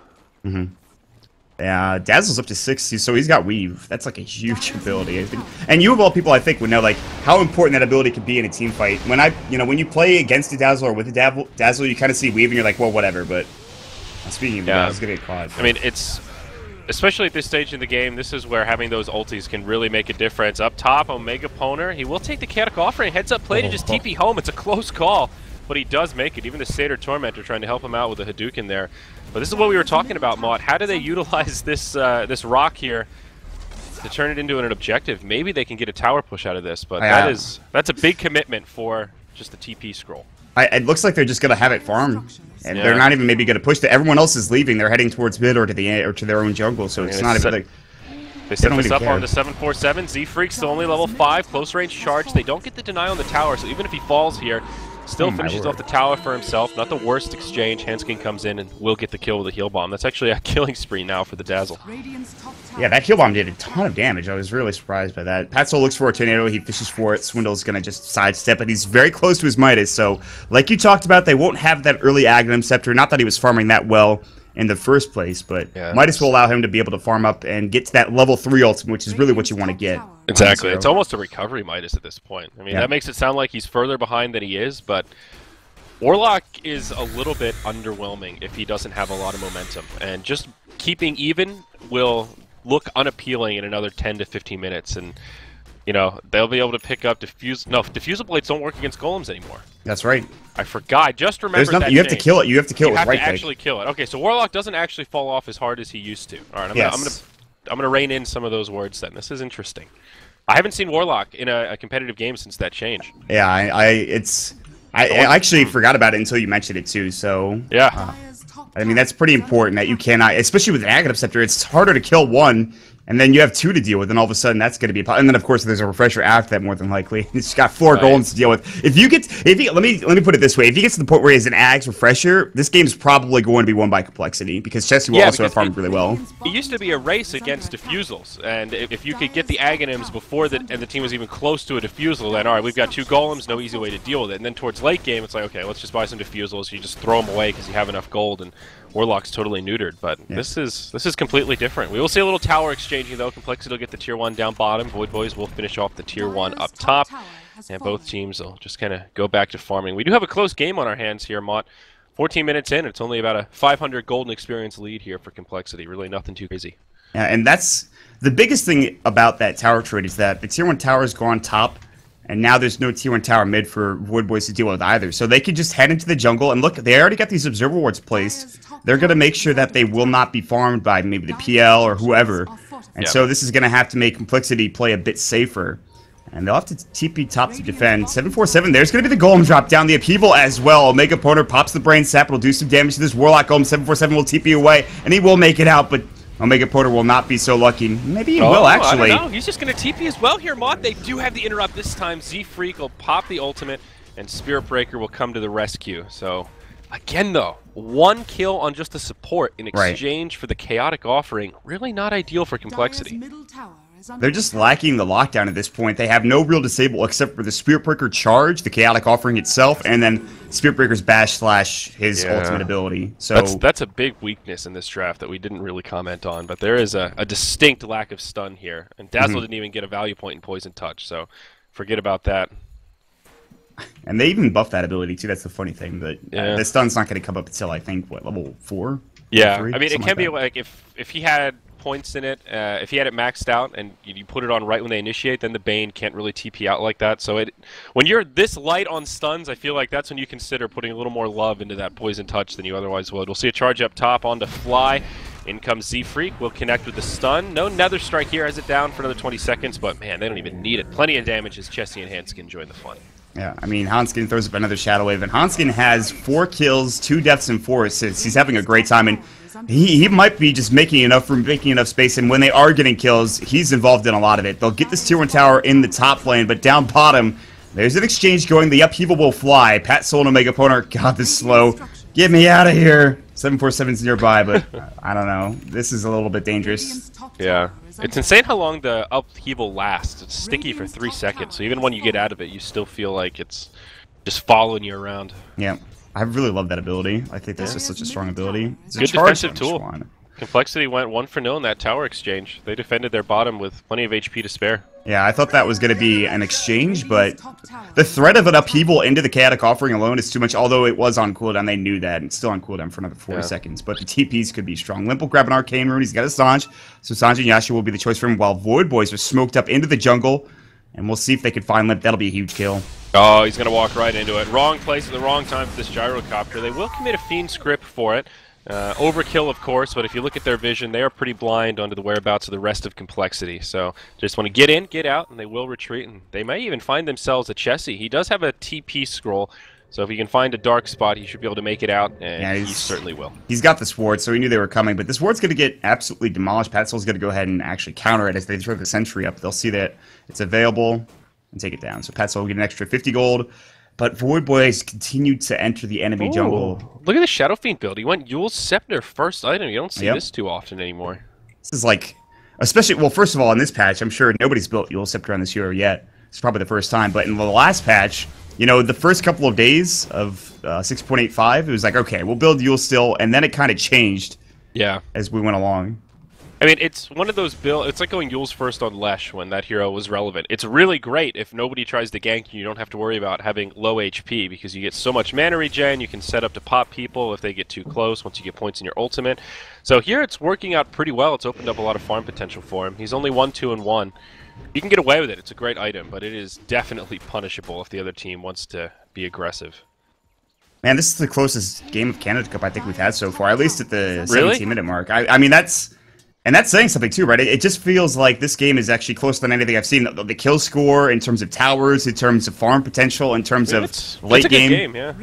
Yeah, Dazzle's up to 60, so he's got Weave. That's like a huge ability. I think. And you of all people, I think, would know like how important that ability could be in a team fight. When you play against a Dazzle or with a Dazzle, you kind of see Weave and you're like, well, whatever. But speaking of that, I was gonna get caught. I mean, it's especially at this stage in the game. This is where having those ultis can really make a difference. Up top, Omega Poner, he will take the chaotic offering. Heads up play to just TP home. It's a close call, but he does make it. Even the Satyr Tormentor trying to help him out with a Hadouken there. But this is what we were talking about, Mott. How do they utilize this this rock here to turn it into an objective? Maybe they can get a tower push out of this, but that's a big commitment for just the TP scroll. It looks like they're just gonna have it farm, and they're not even maybe gonna push it. Everyone else is leaving. They're heading towards mid or to their own jungle, so it's not even like they set this up on the 747. Z-Freak's the only level 5 close range charge. They don't get the deny on the tower, so even if he falls here, still finishes off the tower for himself. Not the worst exchange. Hanskin comes in and will get the kill with a heal bomb. That's actually a killing spree now for the Dazzle. Yeah, that heal bomb did a ton of damage. I was really surprised by that. Patsoul looks for a tornado. He fishes for it. Swindle's going to just sidestep it. He's very close to his Midas. So, like you talked about, they won't have that early Aghanim Scepter. Not that he was farming that well in the first place, but Midas will allow him to be able to farm up and get to that level 3 ultimate, which is really what you want to get. Exactly. It's almost a recovery Midas at this point. I mean, that makes it sound like he's further behind than he is, but Warlock is a little bit underwhelming if he doesn't have a lot of momentum. And just keeping even will look unappealing in another 10 to 15 minutes. And, you know, they'll be able to pick up diffusal blades don't work against golems anymore. That's right. I forgot. I just remembered that you have to kill it. You have to kill it with right click. You have to actually kill it. Okay, so Warlock doesn't actually fall off as hard as he used to. All right, I'm gonna rein in some of those words then. This is interesting. I haven't seen Warlock in a competitive game since that change. Yeah, I actually forgot about it until you mentioned it too. So yeah, I mean that's pretty important that you cannot, especially with an Aghanim Scepter. It's harder to kill one. And then you have 2 to deal with, and all of a sudden that's going to be a problem. And then of course there's a refresher after that, more than likely. He's got 4 golems to deal with. Let me put it this way: if he gets to the point where he has an Ags refresher, this game's probably going to be won by complexity because Chessie will also have farmed really well. It used to be a race against diffusals, and if you could get the Aghanims before the team was even close to a diffusal, then all right, we've got 2 golems, no easy way to deal with it. And then towards late game, it's like okay, let's just buy some diffusals. You just throw them away because you have enough gold, and Warlock's totally neutered. But this is completely different. We will see a little tower exchanging though. Complexity will get the tier 1 down bottom. Void Boys will finish off the tier 1 up top. And both teams will just kind of go back to farming. We do have a close game on our hands here, Mott. 14 minutes in, it's only about a 500 golden experience lead here for Complexity. Really nothing too crazy. Yeah, and that's the biggest thing about that tower trade is that the tier 1 tower has gone top, and now there's no tier 1 tower mid for Void Boys to deal with either. So they could just head into the jungle, and look, they already got these observer wards placed. They're going to make sure that they will not be farmed by maybe the PL or whoever. And so this is going to have to make Complexity play a bit safer. And they'll have to TP top to defend. 747, there's going to be the Golem drop down. The upheaval as well. Omega Poner pops the Brain Sap. It'll do some damage to this Warlock Golem. 747 will TP away, and he will make it out, but Omega Poner will not be so lucky. Maybe he will, actually. I don't know. He's just going to TP as well here, Mott. They do have the interrupt this time. Z-Freak will pop the ultimate, and Spirit Breaker will come to the rescue. So, again, though, 1 kill on just the support in exchange for the chaotic offering. Really not ideal for Complexity. They're just lacking the lockdown at this point. They have no real disable except for the Spirit Breaker charge, the chaotic offering itself, and then Spirit Breaker's bash / his ultimate ability. So that's a big weakness in this draft that we didn't really comment on, but there is a distinct lack of stun here. And Dazzle didn't even get a value point in Poison Touch, so forget about that. And they even buffed that ability too. That's the funny thing, but the stun's not going to come up until I think what, level 4? Yeah, 3? I mean it can be like if he had points in it, if he had it maxed out and you put it on right when they initiate, then the Bane can't really TP out like that. So when you're this light on stuns, I feel like that's when you consider putting a little more love into that Poison Touch than you otherwise would. We'll see a charge up top onto Fly. In comes Z-Freak. Will connect with the stun. No Nether Strike here. Has it down for another 20 seconds, but man, they don't even need it. Plenty of damage as Chessie and Hanskin join the fun. Yeah, I mean, Hanskin throws up another Shadow Wave, and Hanskin has 4 kills, 2 deaths, and 4 assists. He's having a great time, and he might be just making enough space, and when they are getting kills, he's involved in a lot of it. They'll get this tier 1 tower in the top lane, but down bottom, there's an exchange going. The upheaval will fly. Pat Soul and Omega Poner, God, this is slow. Get me out of here. 747's nearby, but I don't know. This is a little bit dangerous. Yeah. It's insane how long the upheaval lasts. It's sticky for 3 seconds, so even when you get out of it, you still feel like it's just following you around. Yeah. I really love that ability. I think that's just such a strong ability. It's a good charge defensive tool. Swan. Complexity went 1-0 in that tower exchange. They defended their bottom with plenty of HP to spare. Yeah, I thought that was going to be an exchange, but the threat of an upheaval into the chaotic offering alone is too much, although it was on cooldown. They knew that. It's still on cooldown for another 40 seconds, but the TPs could be strong. Limp will grab an arcane rune. He's got a Sanj, so Sanj and Yasha will be the choice for him, while Void Boys are smoked up into the jungle, and we'll see if they can find Limp. That'll be a huge kill. Oh, he's going to walk right into it. Wrong place at the wrong time for this gyrocopter. They will commit a Fiend script for it. Overkill, of course, but if you look at their vision, they are pretty blind onto the whereabouts of the rest of Complexity. So just want to get in, get out, and they will retreat. And they may even find themselves a Chessie. He does have a TP scroll, so if he can find a dark spot, he should be able to make it out, and yeah, he certainly will. He's got the Sword, so he knew they were coming, but this Ward's going to get absolutely demolished. Patsol's going to go ahead and actually counter it as they throw the sentry up. They'll see that it's available and take it down. So Patsol will get an extra 50 gold. But Void Boys continued to enter the enemy jungle. Look at the Shadow Fiend build. He went Yule's Scepter first item. You don't see this too often anymore. This is like, especially, well, first of all, in this patch, I'm sure nobody's built Yule's Scepter on this hero yet. It's probably the first time. But in the last patch, you know, the first couple of days of 6.85, it was like, okay, we'll build Yule still. And then it kind of changed as we went along. I mean, it's one of those builds. It's like going Yule's first on Lesh when that hero was relevant. It's really great if nobody tries to gank you. You don't have to worry about having low HP because you get so much mana regen. You can set up to pop people if they get too close once you get points in your ultimate. So here it's working out pretty well. It's opened up a lot of farm potential for him. He's only 1-2-1. You can get away with it. It's a great item, but it is definitely punishable if the other team wants to be aggressive. Man, this is the closest game of Canada Cup I think we've had so far, at least at the 17-minute mark. I mean, that's saying something too, right? It just feels like this game is actually closer than anything I've seen. The kill score, in terms of towers, in terms of farm potential, in terms of late game. Yeah.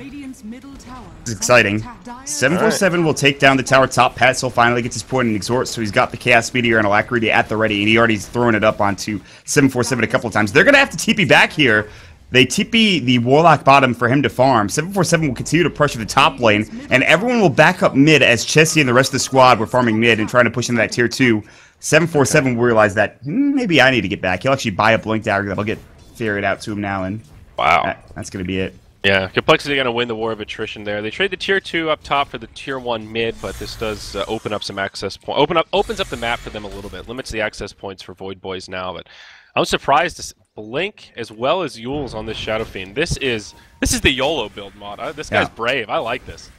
It's exciting. 747 will take down the tower top. Patsol finally gets his point in Exhort, so he's got the Chaos Meteor and Alacrity at the ready, and he already's thrown it up onto 747 a couple of times. They're going to have to TP back here. They TP the Warlock bottom for him to farm. 747 will continue to pressure the top lane, and everyone will back up mid as Chessie and the rest of the squad were farming mid and trying to push into that tier 2. 747 will realize that maybe I need to get back. He'll actually buy a Blink Dagger that'll get ferried out to him now, and that's going to be it. Yeah, Complexity going to win the war of attrition there. They trade the tier 2 up top for the tier 1 mid, but this does open up some access points. Opens up the map for them a little bit. Limits the access points for Void Boys now, but I'm surprised to Blink as well as Yule's on this Shadow Fiend. This is the YOLO build mod. This guy's brave. I like this.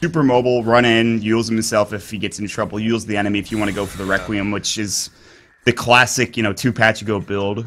Super mobile, run in, Yule's himself if he gets in trouble. Yule's the enemy if you want to go for the Requiem, which is the classic, 2-patch ago build.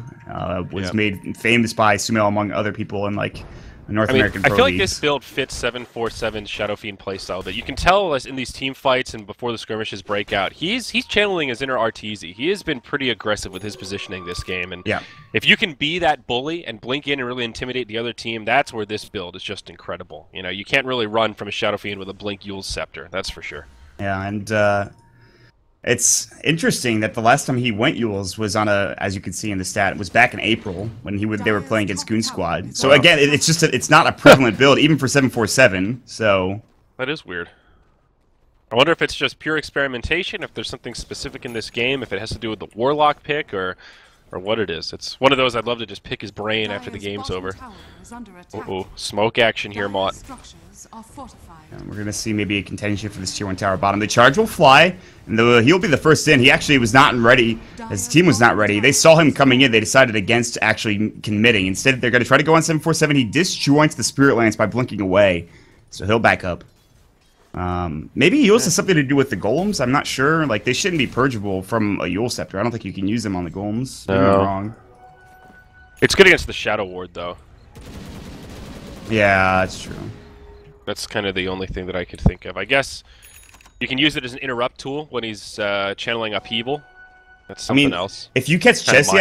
Was made famous by Sumail among other people in like North American Pro I feel like leagues. this build fits 747's Shadow Fiend playstyle. That you can tell in these team fights and before the skirmishes break out. He's channeling his inner Arteezy. He has been pretty aggressive with his positioning this game. And if you can be that bully and blink in and really intimidate the other team, that's where this build is just incredible. You can't really run from a Shadow Fiend with a Blink Yule's Scepter. That's for sure. Yeah, and it's interesting that the last time he went Yule's was on as you can see in the stat, it was back in April when they were playing against Goon Squad. So again, it's just it's not a prevalent build even for 747. So that is weird. I wonder if it's just pure experimentation, if there's something specific in this game, if it has to do with the Warlock pick or what it is. It's one of those I'd love to just pick his brain after the game's over. Smoke action here, Mott. Yeah, we're going to see maybe a contention for this tier 1 tower bottom. The charge will fly, and he'll be the first in. He actually was not ready, as the team was not ready. They saw him coming in. They decided against actually committing. Instead, they're going to try to go on 747. He disjoints the Spirit Lance by blinking away, so he'll back up. Maybe Yule's has something to do with the golems. I'm not sure. Like, they shouldn't be purgeable from a Yule Scepter. I don't think you can use them on the golems. Maybe I'm wrong. It's good against the Shadow Ward, though. Yeah, that's true. That's kind of the only thing that I could think of. I guess you can use it as an interrupt tool when he's channeling Upheaval. That's something else. If you catch Chessie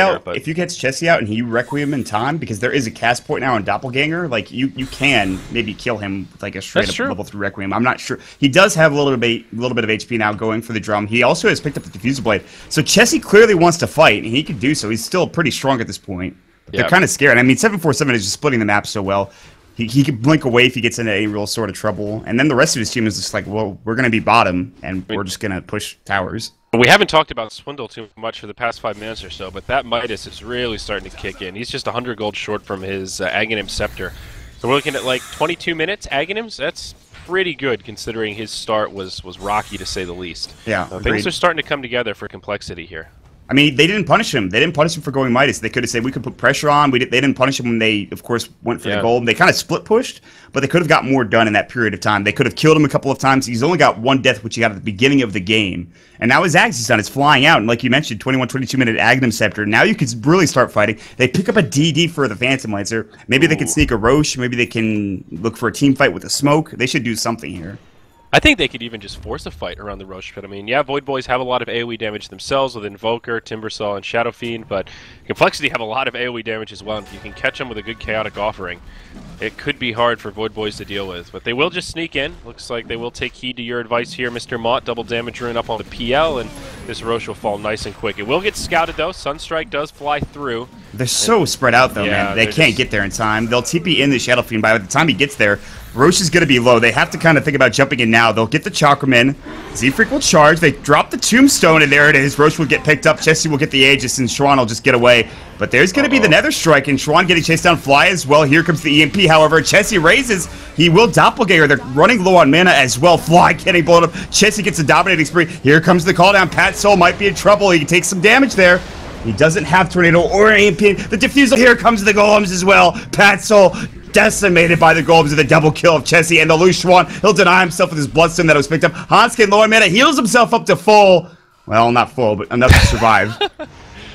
out, and he Requiem in time, because there is a cast point now on Doppelganger, like you can maybe kill him with like a straight up level 3 Requiem. I'm not sure. He does have a little bit of HP now going for the drum. He also has picked up the Diffusal Blade. So Chessie clearly wants to fight, and he can do so. He's still pretty strong at this point. They're kind of scared. I mean, 747 is just splitting the map so well. He could blink away if he gets into any real sort of trouble. And then the rest of his team is just like, well, we're going to be bottom, and we're just going to push towers. We haven't talked about Swindle too much for the past 5 minutes or so, but that Midas is really starting to kick in. He's just 100 gold short from his Aghanim Scepter. So we're looking at like 22 minutes Aghanims. That's pretty good considering his start was rocky to say the least. Yeah, things are starting to come together for Complexity here. I mean, they didn't punish him. They didn't punish him for going Midas. They could have said, we could put pressure on. They didn't punish him when they, of course, went for the gold. They kind of split pushed, but they could have got more done in that period of time. They could have killed him a couple of times. He's only got 1 death, which he got at the beginning of the game. And now his Axe is done. It's flying out. And like you mentioned, 21, 22-minute Aghanim Scepter. Now you can really start fighting. They pick up a DD for the Phantom Lancer. Maybe they can sneak a Roche. Maybe they can look for a team fight with a smoke. They should do something here. I think they could even just force a fight around the Roche Pit. I mean, yeah, Void Boys have a lot of AoE damage themselves with Invoker, Timbersaw, and Shadow Fiend, but Complexity have a lot of AoE damage as well, and if you can catch them with a good Chaotic Offering, it could be hard for Void Boys to deal with. But they will just sneak in. Looks like they will take heed to your advice here, Mr. Mott. Double damage rune up on the PL, and this Roche will fall nice and quick. It will get scouted, though. Sunstrike does fly through. They're so spread out, though, man. They can't get there in time. They'll TP in the Shadow Fiend. By the time he gets there, Roche is going to be low. They have to kind of think about jumping in now. They'll get the Chakraman. Z-Freak will charge. They drop the Tombstone, and there it is. Roche will get picked up. Chessie will get the Aegis, and Schwan will just get away. But there's going to be the Nether Strike, and Schwan getting chased down Fly as well. Here comes the EMP. However, Chessie raises. He will Doppelganger. They're running low on mana as well. Fly getting blown up. Chessie gets a dominating spree. Here comes the call down. Pat Soul might be in trouble. He can take some damage there. He doesn't have Tornado or EMP. The Diffusal. Here comes the Golems as well. Pat Soul decimated by the Golems with a double kill of Chessie, and the loose Schwan. He'll deny himself with his Bloodstone that was picked up. Hanskin, low on mana, heals himself up to full. Well, not full, but enough to survive.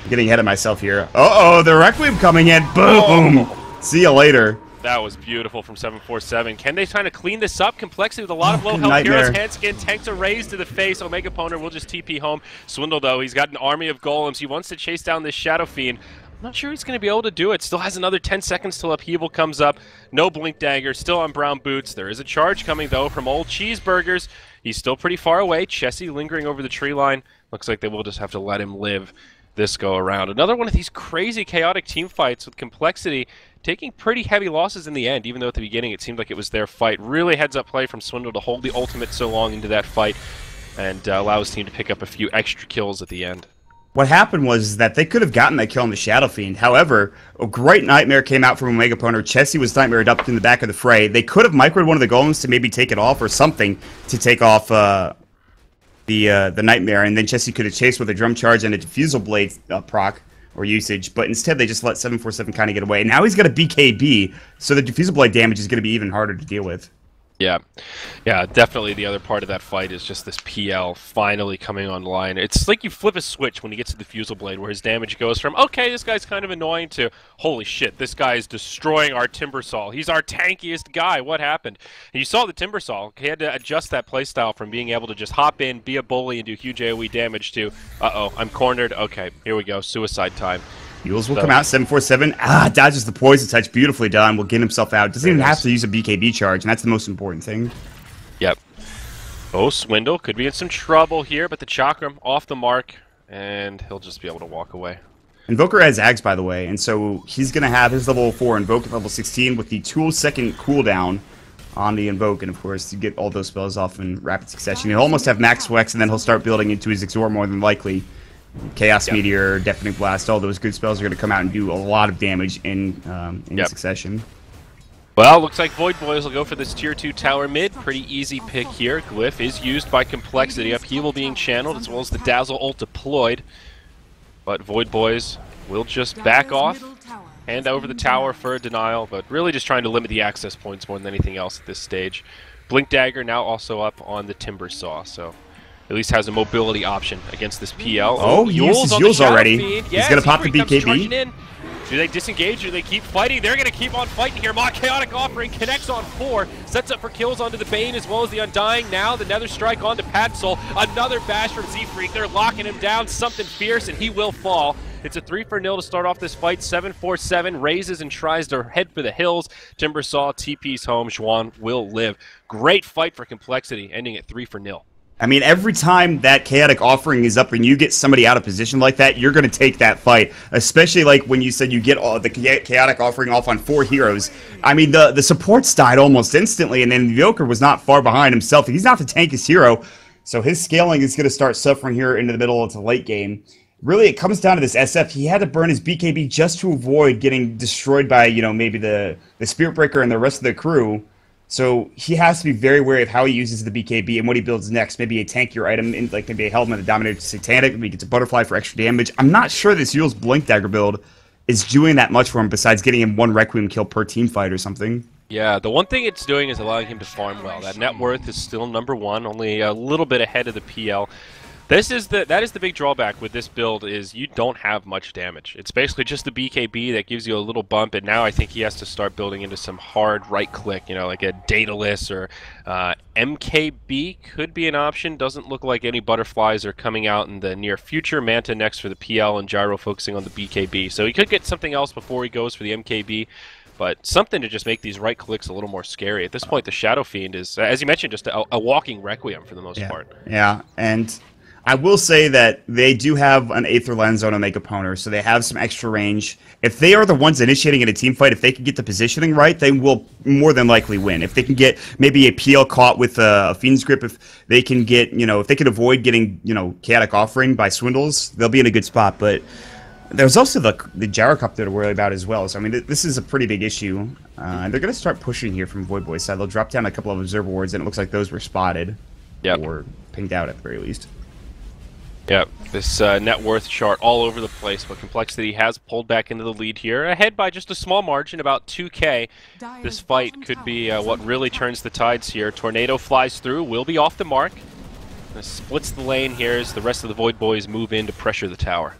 Getting ahead of myself here. Uh-oh, the Requiem coming in. Boom! See you later. That was beautiful from 747. Can they try to clean this up? Complexity with a lot of low health heroes. Hanskin tanks a raise to the face. Omega Poner will just TP home. Swindle, though, he's got an army of golems. He wants to chase down this Shadow Fiend. I'm not sure he's going to be able to do it. Still has another 10 seconds till Upheaval comes up. No Blink Dagger, still on brown boots. There is a charge coming, though, from old Cheeseburgers. He's still pretty far away. Chessie lingering over the tree line. Looks like they will just have to let him live this go around. Another one of these crazy chaotic team fights with Complexity taking pretty heavy losses in the end, even though at the beginning it seemed like it was their fight. Really heads up play from Swindle to hold the ultimate so long into that fight and allow his team to pick up a few extra kills at the end. What happened was that they could have gotten that kill on the Shadow Fiend. However, a great Nightmare came out from Omega Poner. Chessie was Nightmared up in the back of the fray. They could have microed one of the Golems to maybe take it off or something to take off the Nightmare, and then Chessie could have chased with a Drum Charge and a Diffusal Blade proc or usage, but instead they just let 747 kind of get away. Now he's got a BKB, so the Diffusal Blade damage is going to be even harder to deal with. Yeah, definitely the other part of that fight is just this PL finally coming online. It's like you flip a switch when he gets to the Diffusal Blade, where his damage goes from, okay, this guy's kind of annoying, to, holy shit, this guy is destroying our Timbersaw. He's our tankiest guy. What happened? And you saw the Timbersaw. He had to adjust that playstyle from being able to just hop in, be a bully, and do huge AoE damage to, uh-oh, I'm cornered. Okay, here we go. Suicide time. Heals will come out, 747. Dodges the Poison Touch. Beautifully done. Will get himself out. Doesn't even have to use a BKB charge, and that's the most important thing. Yep. Oh, Swindle could be in some trouble here, but the Chakram off the mark, and he'll just be able to walk away. Invoker has Ags, by the way, and so he's going to have his level 4 Invoke at level 16 with the 2-second cooldown on the Invoke, and of course, you get all those spells off in rapid succession. He'll almost have Max Wex, and then he'll start building into his Exor more than likely. Chaos Meteor, Deafening Blast, all those good spells are going to come out and do a lot of damage in succession. Well, looks like Void Boys will go for this Tier 2 tower mid. Pretty easy pick here. Glyph is used by Complexity. Upheaval being channeled as well as the Dazzle ult deployed. But Void Boys will just back off, hand over the tower for a denial, but really just trying to limit the access points more than anything else at this stage. Blink Dagger now also up on the Timbersaw, so at least has a mobility option against this PL. Oh, he used his Yules already. He's going to pop the BKB. Do they disengage or do they keep fighting? They're going to keep on fighting here. Mock Chaotic Offering connects on 4. Sets up for kills onto the Bane as well as the Undying. Now the Nether Strike onto Patsol. Another bash from Z-Freak. They're locking him down. Something fierce and he will fall. It's a 3-0 to start off this fight. 747 raises and tries to head for the hills. Timbersaw TP's home. Juan will live. Great fight for Complexity, ending at 3-0. I mean, every time that Chaotic Offering is up and you get somebody out of position like that, you're going to take that fight. Especially like when you said you get all the Chaotic Offering off on 4 heroes. I mean, the supports died almost instantly, and then Joker was not far behind himself. He's not the tankiest hero, so his scaling is going to start suffering here into the middle of the late game. Really, it comes down to this SF. He had to burn his BKB just to avoid getting destroyed by, you know, maybe the Spirit Breaker and the rest of the crew. So he has to be very wary of how he uses the BKB and what he builds next. Maybe a tankier item, like maybe a Helmet that dominates Satanic. Maybe he gets a Butterfly for extra damage. I'm not sure this Yule's Blink Dagger build is doing that much for him besides getting him 1 Requiem kill per team fight or something. Yeah, the one thing it's doing is allowing him to farm well. That net worth is still #1, only a little bit ahead of the PL. That is the big drawback with this build is you don't have much damage. It's basically just the BKB that gives you a little bump, and now I think he has to start building into some hard right click, you know, like a Daedalus or MKB could be an option. Doesn't look like any butterflies are coming out in the near future. Manta next for the PL and Gyro focusing on the BKB. So he could get something else before he goes for the MKB. But something to just make these right clicks a little more scary. At this point, the Shadow Fiend is, as you mentioned, just a walking Requiem for the most part. Yeah, and I will say that they do have an Aether Lens on Omega Poner, so they have some extra range. If they are the ones initiating in a team fight, if they can get the positioning right, they will more than likely win. If they can get maybe a PL caught with a Fiend's Grip, if they can get, you know, if they can avoid getting, you know, Chaotic Offering by Swindles, they'll be in a good spot. But there's also the Gyrocopter to worry about as well. So, I mean, this is a pretty big issue. And they're going to start pushing here from Void Boy's side. They'll drop down a couple of Observer Wards, and it looks like those were spotted. Yep. Or pinged out at the very least. Yeah, this net worth chart all over the place, but Complexity has pulled back into the lead here, ahead by just a small margin, about 2K. This fight could be what really turns the tides here. Tornado flies through, will be off the mark. Splits the lane here as the rest of the Void Boys move in to pressure the tower.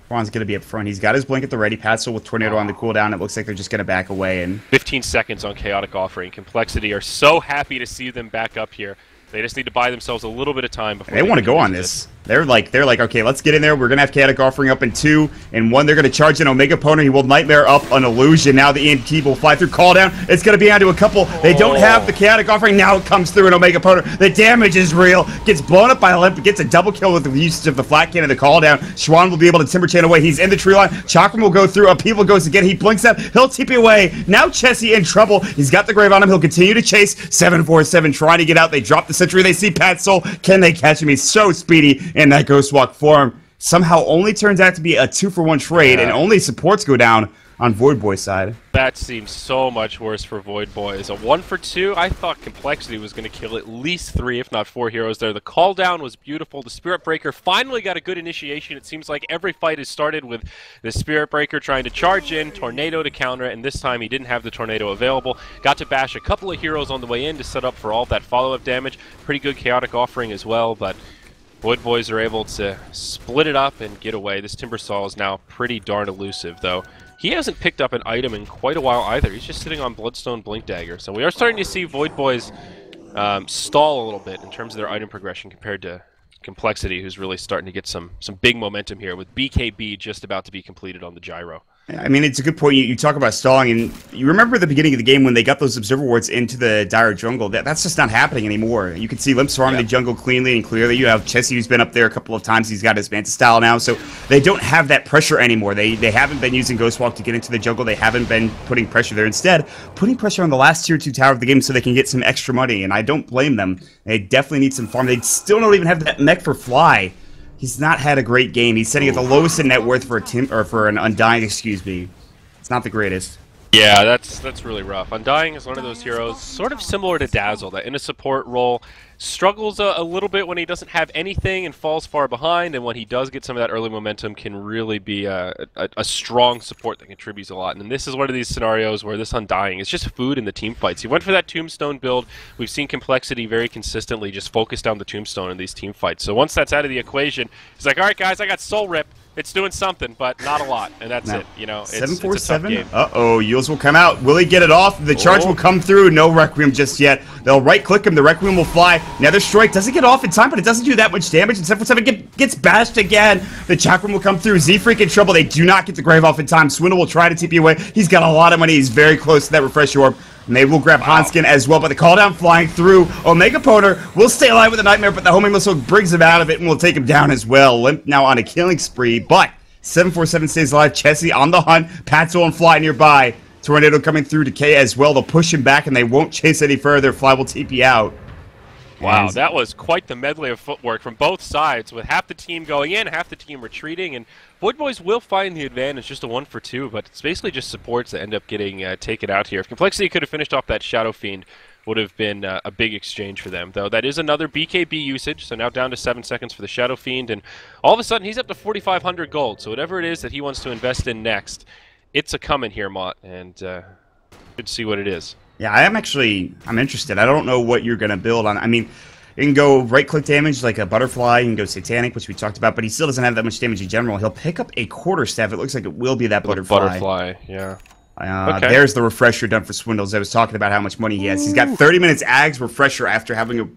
Juan's going to be up front. He's got his blink at the ready. Patzel with Tornado on the cooldown. It looks like they're just going to back away. And 15 seconds on Chaotic Offering. Complexity are so happy to see them back up here. They just need to buy themselves a little bit of time before they want to go on this. They're like, okay, let's get in there. We're gonna have Chaotic Offering up in 2, and 1 they're gonna charge in Omega Poner. He will Nightmare up an Illusion. Now the EMP will fly through. Call down. It's gonna be onto a couple. They don't have the Chaotic Offering. Now it comes through an Omega Poner. The damage is real. Gets blown up by Olymp. Gets a double kill with the usage of the flat cannon. The call down. Schwan will be able to Timber Chain away. He's in the tree line. Chakram will go through. Upheaval goes again. He blinks out. He'll TP away. Now Chessie in trouble. He's got the Grave on him. He'll continue to chase. 747 trying to get out. They drop the Sentry. They see Pat Soul. Can they catch him? He's so speedy in that Ghost Walk form. Somehow only turns out to be a 2-for-1 trade, and only supports go down on Void Boy's side. That seems so much worse for Void Boys. A 1-for-2, I thought Complexity was going to kill at least 3, if not 4 heroes there. The call down was beautiful. The Spirit Breaker finally got a good initiation. It seems like every fight has started with the Spirit Breaker trying to charge in, Tornado to counter it, and this time he didn't have the Tornado available. Got to bash a couple of heroes on the way in to set up for all of that follow-up damage. Pretty good Chaotic Offering as well, but Void Boys are able to split it up and get away. This Timbersaw is now pretty darn elusive, though. He hasn't picked up an item in quite a while either. He's just sitting on Bloodstone Blink Dagger. So we are starting to see Void Boys stall a little bit in terms of their item progression compared to Complexity, who's really starting to get some big momentum here with BKB just about to be completed on the Gyro. I mean, it's a good point. You talk about stalling, and you remember the beginning of the game when they got those Observer Wards into the Dire jungle. That's just not happening anymore. You can see Limp farming the jungle cleanly and clearly. You have Chessie, who's been up there a couple of times. He's got his Manta style now, so they don't have that pressure anymore. They haven't been using Ghost Walk to get into the jungle. They haven't been putting pressure there. Instead, putting pressure on the last Tier 2 tower of the game so they can get some extra money, and I don't blame them. They definitely need some farm. They still don't even have that mech for Fly. He's not had a great game. He's sitting at the lowest in net worth for an Undying, excuse me. It's not the greatest. Yeah, that's really rough. Undying is one of those heroes, sort of similar to Dazzle, that in a support role struggles a little bit when he doesn't have anything and falls far behind, and when he does get some of that early momentum can really be a strong support that contributes a lot. And this is one of these scenarios where this Undying is just food in the team fights. He went for that Tombstone build. We've seen Complexity very consistently just focus down the Tombstone in these team fights. So once that's out of the equation, he's like, all right, guys, I got Soul Rip. It's doing something, but not a lot, and that's it. You know, it's 747. It's a tough game. Uh-oh, Yules will come out. Will he get it off? The charge will come through. No Requiem just yet. They'll right-click him. The Requiem will fly. Nether Strike doesn't get off in time, but it doesn't do that much damage. And 747 gets bashed again. The Chakram will come through. Z-Freak in trouble. They do not get the Grave off in time. Swindle will try to TP away. He's got a lot of money. He's very close to that Refresh Orb. And they will grab Hanskin as well, but the call down flying through. Omega Poner will stay alive with a Nightmare, but the homing missile brings him out of it and will take him down as well. Limp now on a killing spree, but 747 stays alive. Chessie on the hunt. Patzel and Fly nearby. Tornado coming through to K as well. They'll push him back and they won't chase any further. Fly will TP out. Wow, that was quite the medley of footwork from both sides, with half the team going in, half the team retreating, and Void Boys will find the advantage, just a 1 for 2, but it's basically just supports that end up getting taken out here. If Complexity could have finished off that Shadow Fiend, would have been a big exchange for them, though. That is another BKB usage, so now down to 7 seconds for the Shadow Fiend, and all of a sudden he's up to 4,500 gold, so whatever it is that he wants to invest in next, it's a coming here, Mott, and good to see what it is. Yeah, I'm interested. I don't know what you're going to build on. I mean, you can go right-click damage like a Butterfly. You can go Satanic, which we talked about, but he still doesn't have that much damage in general. He'll pick up a Quarterstaff. It looks like it will be that Butterfly. Butterfly, yeah. Okay. There's the refresher done for Swindles. I was talking about how much money he has. He's got 30 minutes Ags refresher after having a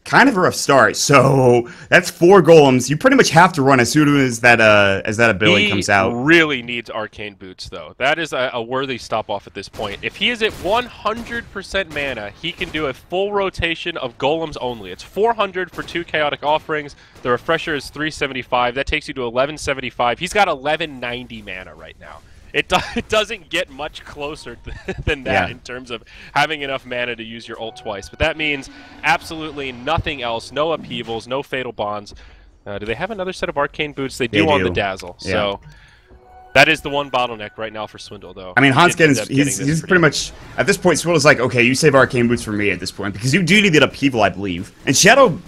kind of a rough start. So that's 4 golems. You pretty much have to run as soon as that ability comes out. He really needs Arcane Boots, though. That is a worthy stop-off at this point. If he is at 100% mana, he can do a full rotation of golems only. It's 400 for 2 Chaotic Offerings. The refresher is 375. That takes you to 1175. He's got 1190 mana right now. It doesn't get much closer than that in terms of having enough mana to use your ult twice. But that means absolutely nothing else. No upheavals, no fatal bonds. Do they have another set of Arcane Boots? They do on the Dazzle. Yeah. So that is the one bottleneck right now for Swindle, though. I mean, Hanskin he's pretty much, at this point, Swindle's like, okay, you save Arcane Boots for me at this point, because you do need that upheaval, I believe. And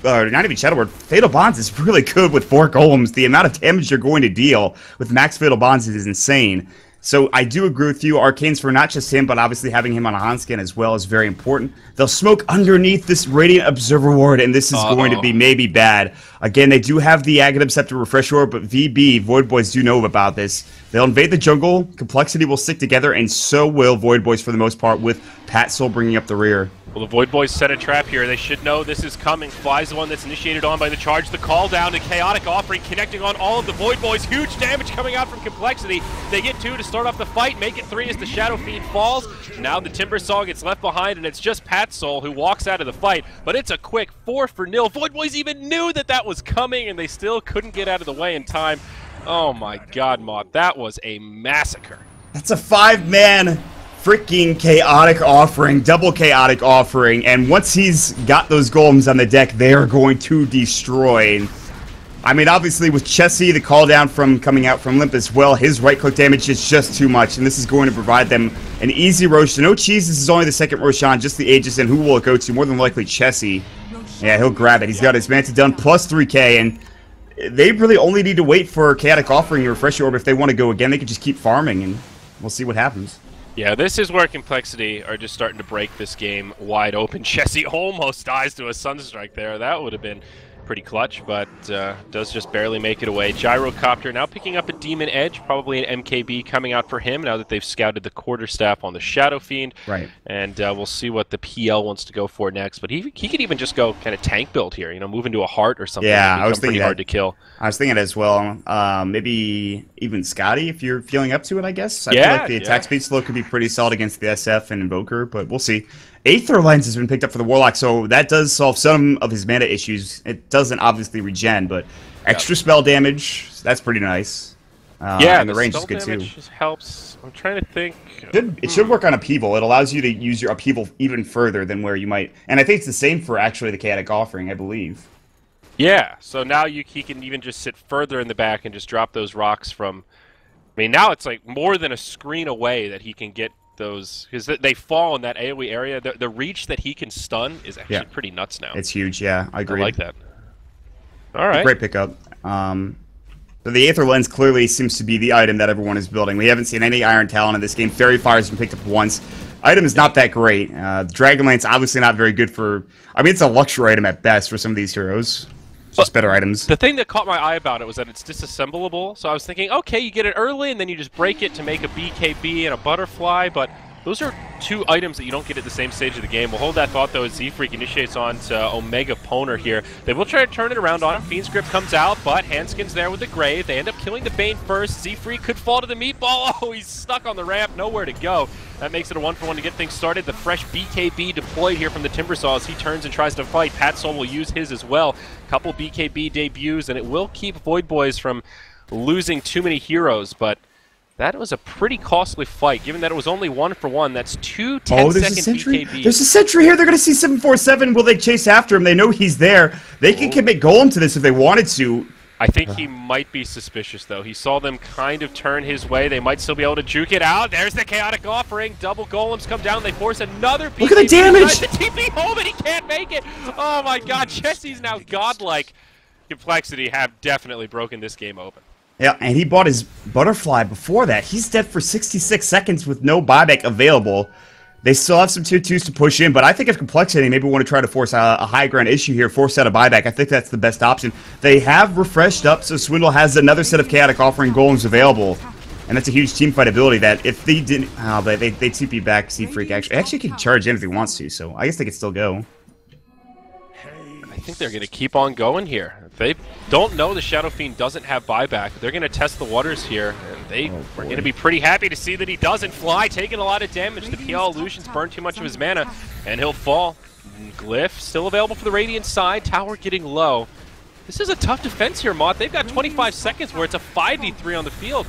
not even Shadow Word, Fatal Bonds is really good with 4 golems. The amount of damage you're going to deal with max Fatal Bonds is insane. So I do agree with you. Arcanes for not just him, but obviously having him on a Hanskin as well is very important. They'll smoke underneath this Radiant Observer Ward, and this is going to be maybe bad. Again, they do have the Aghanim Scepter Refresh Orb, but VB, Void Boys do know about this. They'll invade the jungle, Complexity will stick together, and so will Void Boys for the most part, with Pat Soul bringing up the rear. Well, the Void Boys set a trap here. They should know this is coming. Fly's the one that's initiated on by the charge. The call down to Chaotic Offering, connecting on all of the Void Boys. Huge damage coming out from Complexity. They get 2 to start off the fight, make it 3 as the Shadow Fiend falls. Now the Timber Saw gets left behind, and it's just Pat Soul who walks out of the fight. But it's a quick 4-0. Void Boys even knew that that was coming, and they still couldn't get out of the way in time. Oh my god, Mott, that was a massacre. That's a 5-man freaking Chaotic Offering, double Chaotic Offering, and once he's got those golems on the deck, they are going to destroy. I mean, obviously with Chessie, the call down from coming out from Limp as well, his right-click damage is just too much, and this is going to provide them an easy Roshan. No cheese, this is only the second Roshan, just the Aegis, and who will it go to? More than likely Chessie. Yeah, he'll grab it. He's got his Manta done, plus 3k, and they really only need to wait for Chaotic Offering to refresh your orb. If they want to go again, they can just keep farming, and we'll see what happens. Yeah, this is where Complexity are just starting to break this game wide open. Chessie almost dies to a Sunstrike there. That would have been pretty clutch, but does just barely make it away. Gyrocopter now picking up a Demon Edge, probably an MKB coming out for him now that they've scouted the Quarterstaff on the Shadow Fiend. Right. And we'll see what the PL wants to go for next. But he could even just go kind of tank build here, you know, move into a Heart or something. Yeah, I was thinking pretty hard to kill. I was thinking as well. Maybe even Scotty if you're feeling up to it, I guess. I feel like the attack speed slow could be pretty solid against the SF and Invoker, but we'll see. Aether Lens has been picked up for the Warlock, so that does solve some of his mana issues. It doesn't obviously regen, but extra spell damage, that's pretty nice. And the range is good too. Just helps. I'm trying to think. It should work on Upheaval. It allows you to use your Upheaval even further than where you might. And I think it's the same for actually the Chaotic Offering, I believe. Yeah, so now he can even just sit further in the back and just drop those rocks from... I mean, now it's like more than a screen away that he can get those, because they fall in that AoE area. The reach that he can stun is actually pretty nuts now. It's huge, yeah. I agree. I like that. All right. Great pickup. So the Aether Lens clearly seems to be the item that everyone is building. We haven't seen any Iron Talon in this game. Fairy Fire has been picked up once. Item is not that great. Dragon Lance obviously not very good for... I mean, it's a luxury item at best for some of these heroes. Just better items. The thing that caught my eye about it was that it's disassemblable. So I was thinking, okay, you get it early, and then you just break it to make a BKB and a Butterfly, but Those are two items that you don't get at the same stage of the game. We'll hold that thought, though, as Z-Freak initiates on to Omega Poner here. They will try to turn it around on him. Fiend's Grip comes out, but Hanskin's there with the Grave. They end up killing the Bane first. Z-Freak could fall to the Meatball. Oh, he's stuck on the ramp. Nowhere to go. That makes it a 1-for-1 to get things started. The fresh BKB deployed here from the Timbersaw as he turns and tries to fight. PatSol will use his as well. Couple BKB debuts, and it will keep Void Boys from losing too many heroes, but that was a pretty costly fight, given that it was only 1-for-1. That's two 10-second BKBs. There's a sentry here. They're going to see 747. Will they chase after him? They know he's there. They can commit Golem to this if they wanted to. I think he might be suspicious, though. He saw them kind of turn his way. They might still be able to juke it out. There's the Chaotic Offering. Double Golems come down. They force another BKB. Look at the damage! The TP home, and he can't make it. Oh, my God. Jesse's now godlike. Complexity have definitely broken this game open. Yeah, and he bought his Butterfly before that. He's dead for 66 seconds with no buyback available. They still have some tier 2s to push in, but I think if Complexity maybe want to try to force a high ground issue here, force out a buyback, I think that's the best option. They have refreshed up, so Swindle has another set of Chaotic Offering Golems available. And that's a huge team fight ability that if they didn't... but they TP back Z-Freak actually can charge in if he wants to, so I guess they could still go. I think they're going to keep on going here. If they don't know the Shadow Fiend doesn't have buyback, they're going to test the waters here, and they are going to be pretty happy to see that he doesn't. Fly taking a lot of damage. The PL Illusions burn too much of his mana, and he'll fall. Glyph still available for the Radiant side. Tower getting low. This is a tough defense here, Mott. They've got 25 seconds where it's a 5v3 on the field.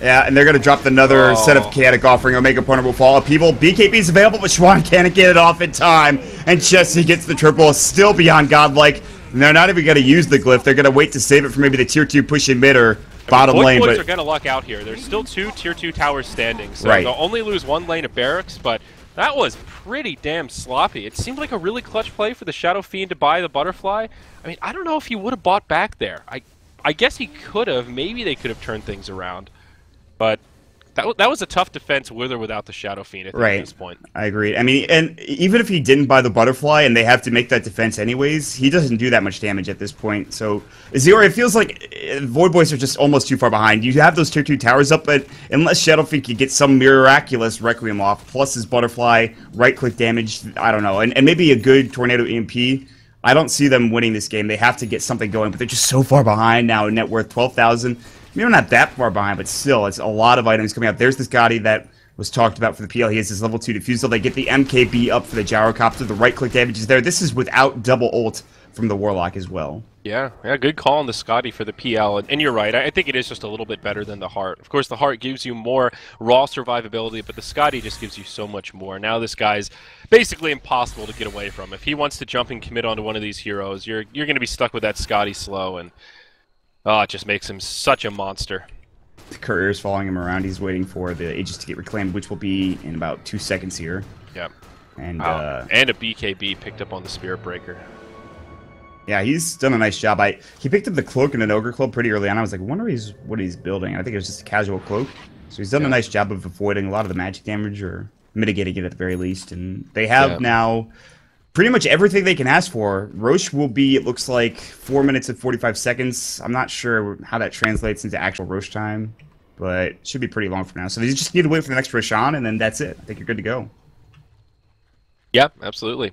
Yeah, and they're going to drop another set of Chaotic Offering. Omega Poner will fall. People, BKB is available, but Schwan can't get it off in time. And Jesse gets the triple, still beyond godlike. And they're not even going to use the Glyph. They're going to wait to save it for maybe the tier 2 push in mid or bottom lane. Boys are going to luck out here. There's still two tier 2 towers standing, so they'll only lose one lane of barracks, but that was pretty damn sloppy. It seemed like a really clutch play for the Shadow Fiend to buy the Butterfly. I mean, I don't know if he would have bought back there. I guess he could have. Maybe they could have turned things around. But that was a tough defense with or without the Shadow Fiend at this point. I agree. I mean, and even if he didn't buy the Butterfly and they have to make that defense anyways, he doesn't do that much damage at this point. So, Zero, it feels like Void Boys are just almost too far behind. You have those tier 2 towers up, but unless Shadow Fiend can get some miraculous Requiem off, plus his Butterfly, right-click damage, I don't know, and maybe a good Tornado EMP, I don't see them winning this game. They have to get something going, but they're just so far behind now, net worth 12,000. Maybe not that far behind, but still, it's a lot of items coming out. There's this Gotti that was talked about for the PL. He has his level 2 Diffusal. They get the MKB up for the Gyrocopter. The right-click damage is there. This is without double ult from the Warlock as well. Yeah, good call on the Scotty for the PL. And you're right, I think it is just a little bit better than the Heart. Of course, the Heart gives you more raw survivability, but the Scotty just gives you so much more. Now this guy's basically impossible to get away from. If he wants to jump and commit onto one of these heroes, you're going to be stuck with that Scotty slow, and it just makes him such a monster. The courier's following him around. He's waiting for the Aegis to get reclaimed, which will be in about 2 seconds here. Yep. And a BKB picked up on the Spirit Breaker. Yeah, he's done a nice job. He picked up the cloak and an Ogre Club pretty early on. I was like, I wonder what he's building. I think it was just a casual cloak. So he's done a nice job of avoiding a lot of the magic damage or mitigating it at the very least. And they have now pretty much everything they can ask for. Roche will be, it looks like, 4 minutes and 45 seconds. I'm not sure how that translates into actual Roche time, but it should be pretty long for now. So they just need to wait for the next Roshan, and then that's it. I think you're good to go. Yeah, absolutely.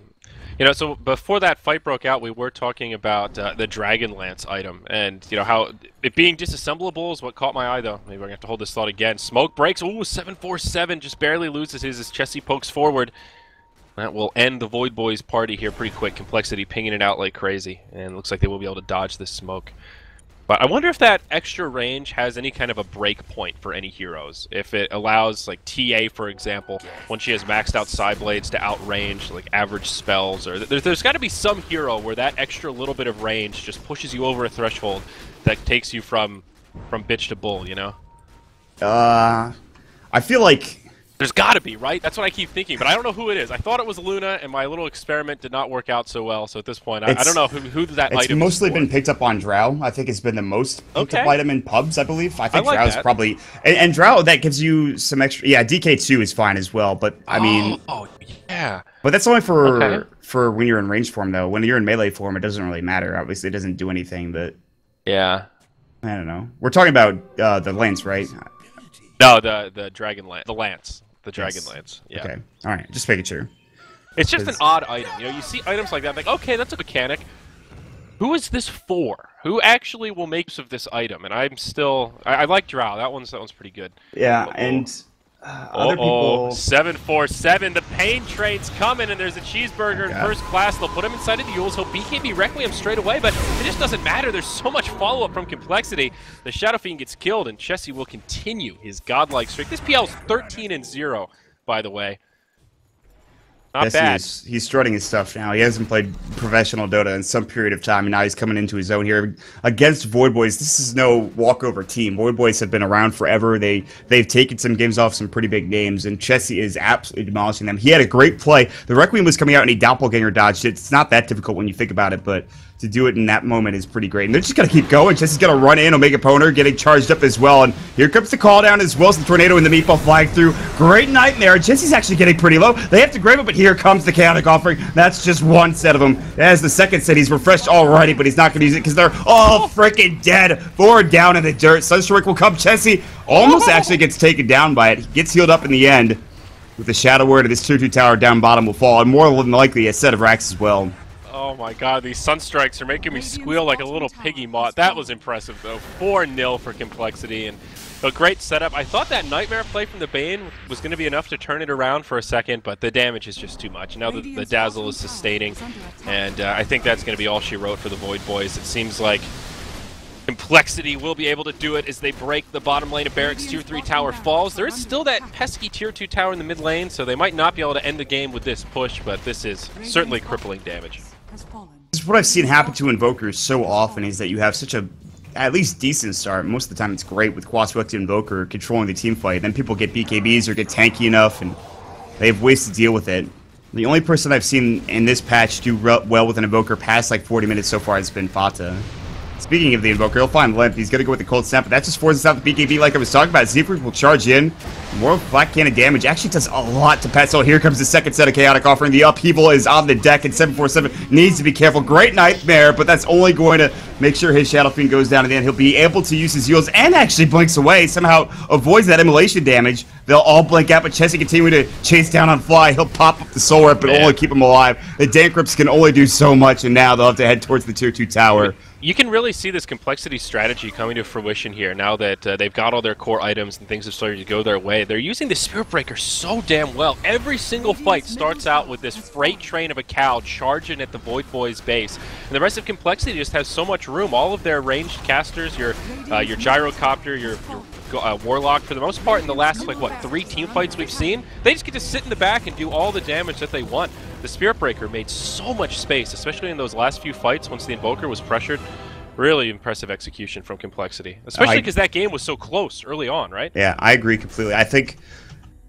You know, so before that fight broke out, we were talking about the Dragonlance item, and you know how it being disassemblable is what caught my eye. Though maybe we're gonna have to hold this thought again. Smoke breaks. Ooh, 747 just barely loses his as Chessie pokes forward. That will end the Void Boys party here pretty quick. Complexity pinging it out like crazy, and it looks like they will be able to dodge this smoke. But I wonder if that extra range has any kind of a break point for any heroes. If it allows, like, TA, for example, when she has maxed out side blades to outrange, like, average spells. Or there's got to be some hero where that extra little bit of range just pushes you over a threshold that takes you from bitch to bull, you know? I feel like... There's got to be, right? That's what I keep thinking, but I don't know who it is. I thought it was Luna, and my little experiment did not work out so well, so at this point, I don't know who that item is. It's mostly been picked up on Drow. I think it's been the most picked up item in pubs, I believe. I think Drow's probably... And Drow, that gives you some extra... Yeah, DK2 is fine as well, but, I mean... Oh, yeah. But that's only for when you're in range form, though. When you're in melee form, it doesn't really matter. Obviously, it doesn't do anything, but... Yeah. I don't know. We're talking about the Lance, right? No, the Dragon Lance. The Lance. the Dragonlance. Yeah. Okay. All right. Just making sure. It's just an odd item. You know, you see items like that, like, okay, that's a mechanic. Who is this for? Who actually will make use of this item? And I'm still... I like Drow. That one's pretty good. Yeah, and... other people... 747. The pain train's coming, and there's a cheeseburger in first class. They'll put him inside of the Yules. He'll BKB Requiem straight away, but it just doesn't matter. There's so much follow-up from Complexity. The Shadow Fiend gets killed, and Chessie will continue his godlike streak. This PL's 13-0, by the way. Not bad. He's strutting his stuff now. He hasn't played professional Dota in some period of time, and now he's coming into his own here against Void Boys. This is no walkover team. Void Boys have been around forever. They've taken some games off some pretty big names, and Chessie is absolutely demolishing them. He had a great play. The Requiem was coming out, and he doppelganger dodged it. It's not that difficult when you think about it, but to do it in that moment is pretty great. And they're just going to keep going. Chessie's going to run in. Omega Poner getting charged up as well. And here comes the call down as well as the Tornado and the Meatball flying through. Great Nightmare. Chessie's actually getting pretty low. They have to grab it, but here comes the Chaotic Offering. That's just one set of them. As the second set, he's refreshed already, but he's not going to use it because they're all freaking dead. 4 down in the dirt. Sunstrike will come. Chessie almost actually gets taken down by it. He gets healed up in the end with the Shadow Word of this tier 2 tower down bottom will fall. And more than likely, a set of racks as well. Oh my god, these Sunstrikes are making me squeal like a little piggy moth. That was impressive, though. 4-0 for Complexity, and a great setup. I thought that Nightmare play from the Bane was going to be enough to turn it around for a second, but the damage is just too much. Now the Dazzle is sustaining, and I think that's going to be all she wrote for the Void Boys. It seems like Complexity will be able to do it as they break the bottom lane of Barracks. Tier 3 tower falls. There is still that pesky Tier 2 tower in the mid lane, so they might not be able to end the game with this push, but this is certainly crippling damage. This is what I've seen happen to Invokers so often, is that you have such a at least decent start. Most of the time it's great with Quaswect Invoker controlling the team fight. Then people get BKBs or get tanky enough, and they have ways to deal with it. The only person I've seen in this patch do well with an Invoker past like 40 minutes so far has been Fata. Speaking of the Invoker, he'll find Limp. He's going to go with the Cold Snap, but that just forces out the BKB like I was talking about. Zephyrus will charge in. More Black Cannon damage. Actually does a lot to Pet. So here comes the second set of Chaotic Offering. The upheaval is on the deck, and 747 needs to be careful. Great Nightmare, but that's only going to make sure his Shadow Fiend goes down, and then he'll be able to use his heals and actually blinks away. Somehow avoids that immolation damage. They'll all blink out, but Chessie continue to chase down on Fly. He'll pop up the Soul Rip, but only keep him alive. The Dankrips can only do so much, and now they'll have to head towards the Tier 2 tower. You can really see this Complexity strategy coming to fruition here now that they've got all their core items and things have started to go their way. They're using the Spirit Breaker so damn well. Every single fight starts out with this freight train of a cow charging at the Void Boys base. And the rest of Complexity just has so much room. All of their ranged casters, your Gyrocopter, your Warlock, for the most part in the last, like, what, 3 team fights we've seen, they just get to sit in the back and do all the damage that they want. The Spirit Breaker made so much space, especially in those last few fights once the Invoker was pressured. Really impressive execution from Complexity, especially because that game was so close early on, right? Yeah, I agree completely. I think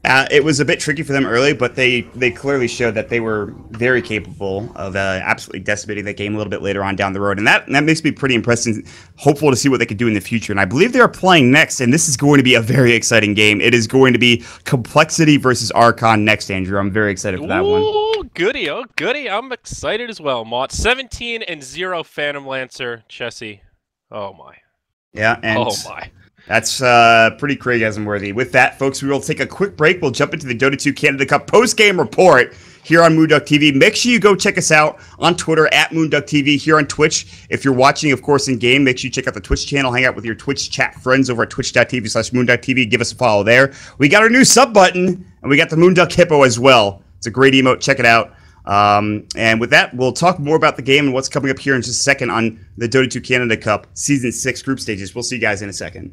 it was a bit tricky for them early, but they clearly showed that they were very capable of absolutely decimating that game a little bit later on down the road. And that makes me pretty impressed and hopeful to see what they can do in the future. And I believe they are playing next, and this is going to be a very exciting game. It is going to be Complexity versus Archon next, Andrew. I'm very excited for that one. Oh, goody. Oh, goody. I'm excited as well, Mott. 17-0 Phantom Lancer, Chessie. Oh, my. Yeah, and oh, my. That's pretty Craigasm worthy. With that, folks, we will take a quick break. We'll jump into the Dota2 Canada Cup post-game report here on moonducktv. Make sure you go check us out on Twitter at moonducktv, here on Twitch. If you're watching, of course, in-game, make sure you check out the Twitch channel. Hang out with your Twitch chat friends over at twitch.tv/moonducktv. Give us a follow there. We got our new sub button, and we got the Moonduck Hippo as well. It's a great emote. Check it out. And with that, we'll talk more about the game and what's coming up here in just a second on the Dota2 Canada Cup Season 6 group stages. We'll see you guys in a second.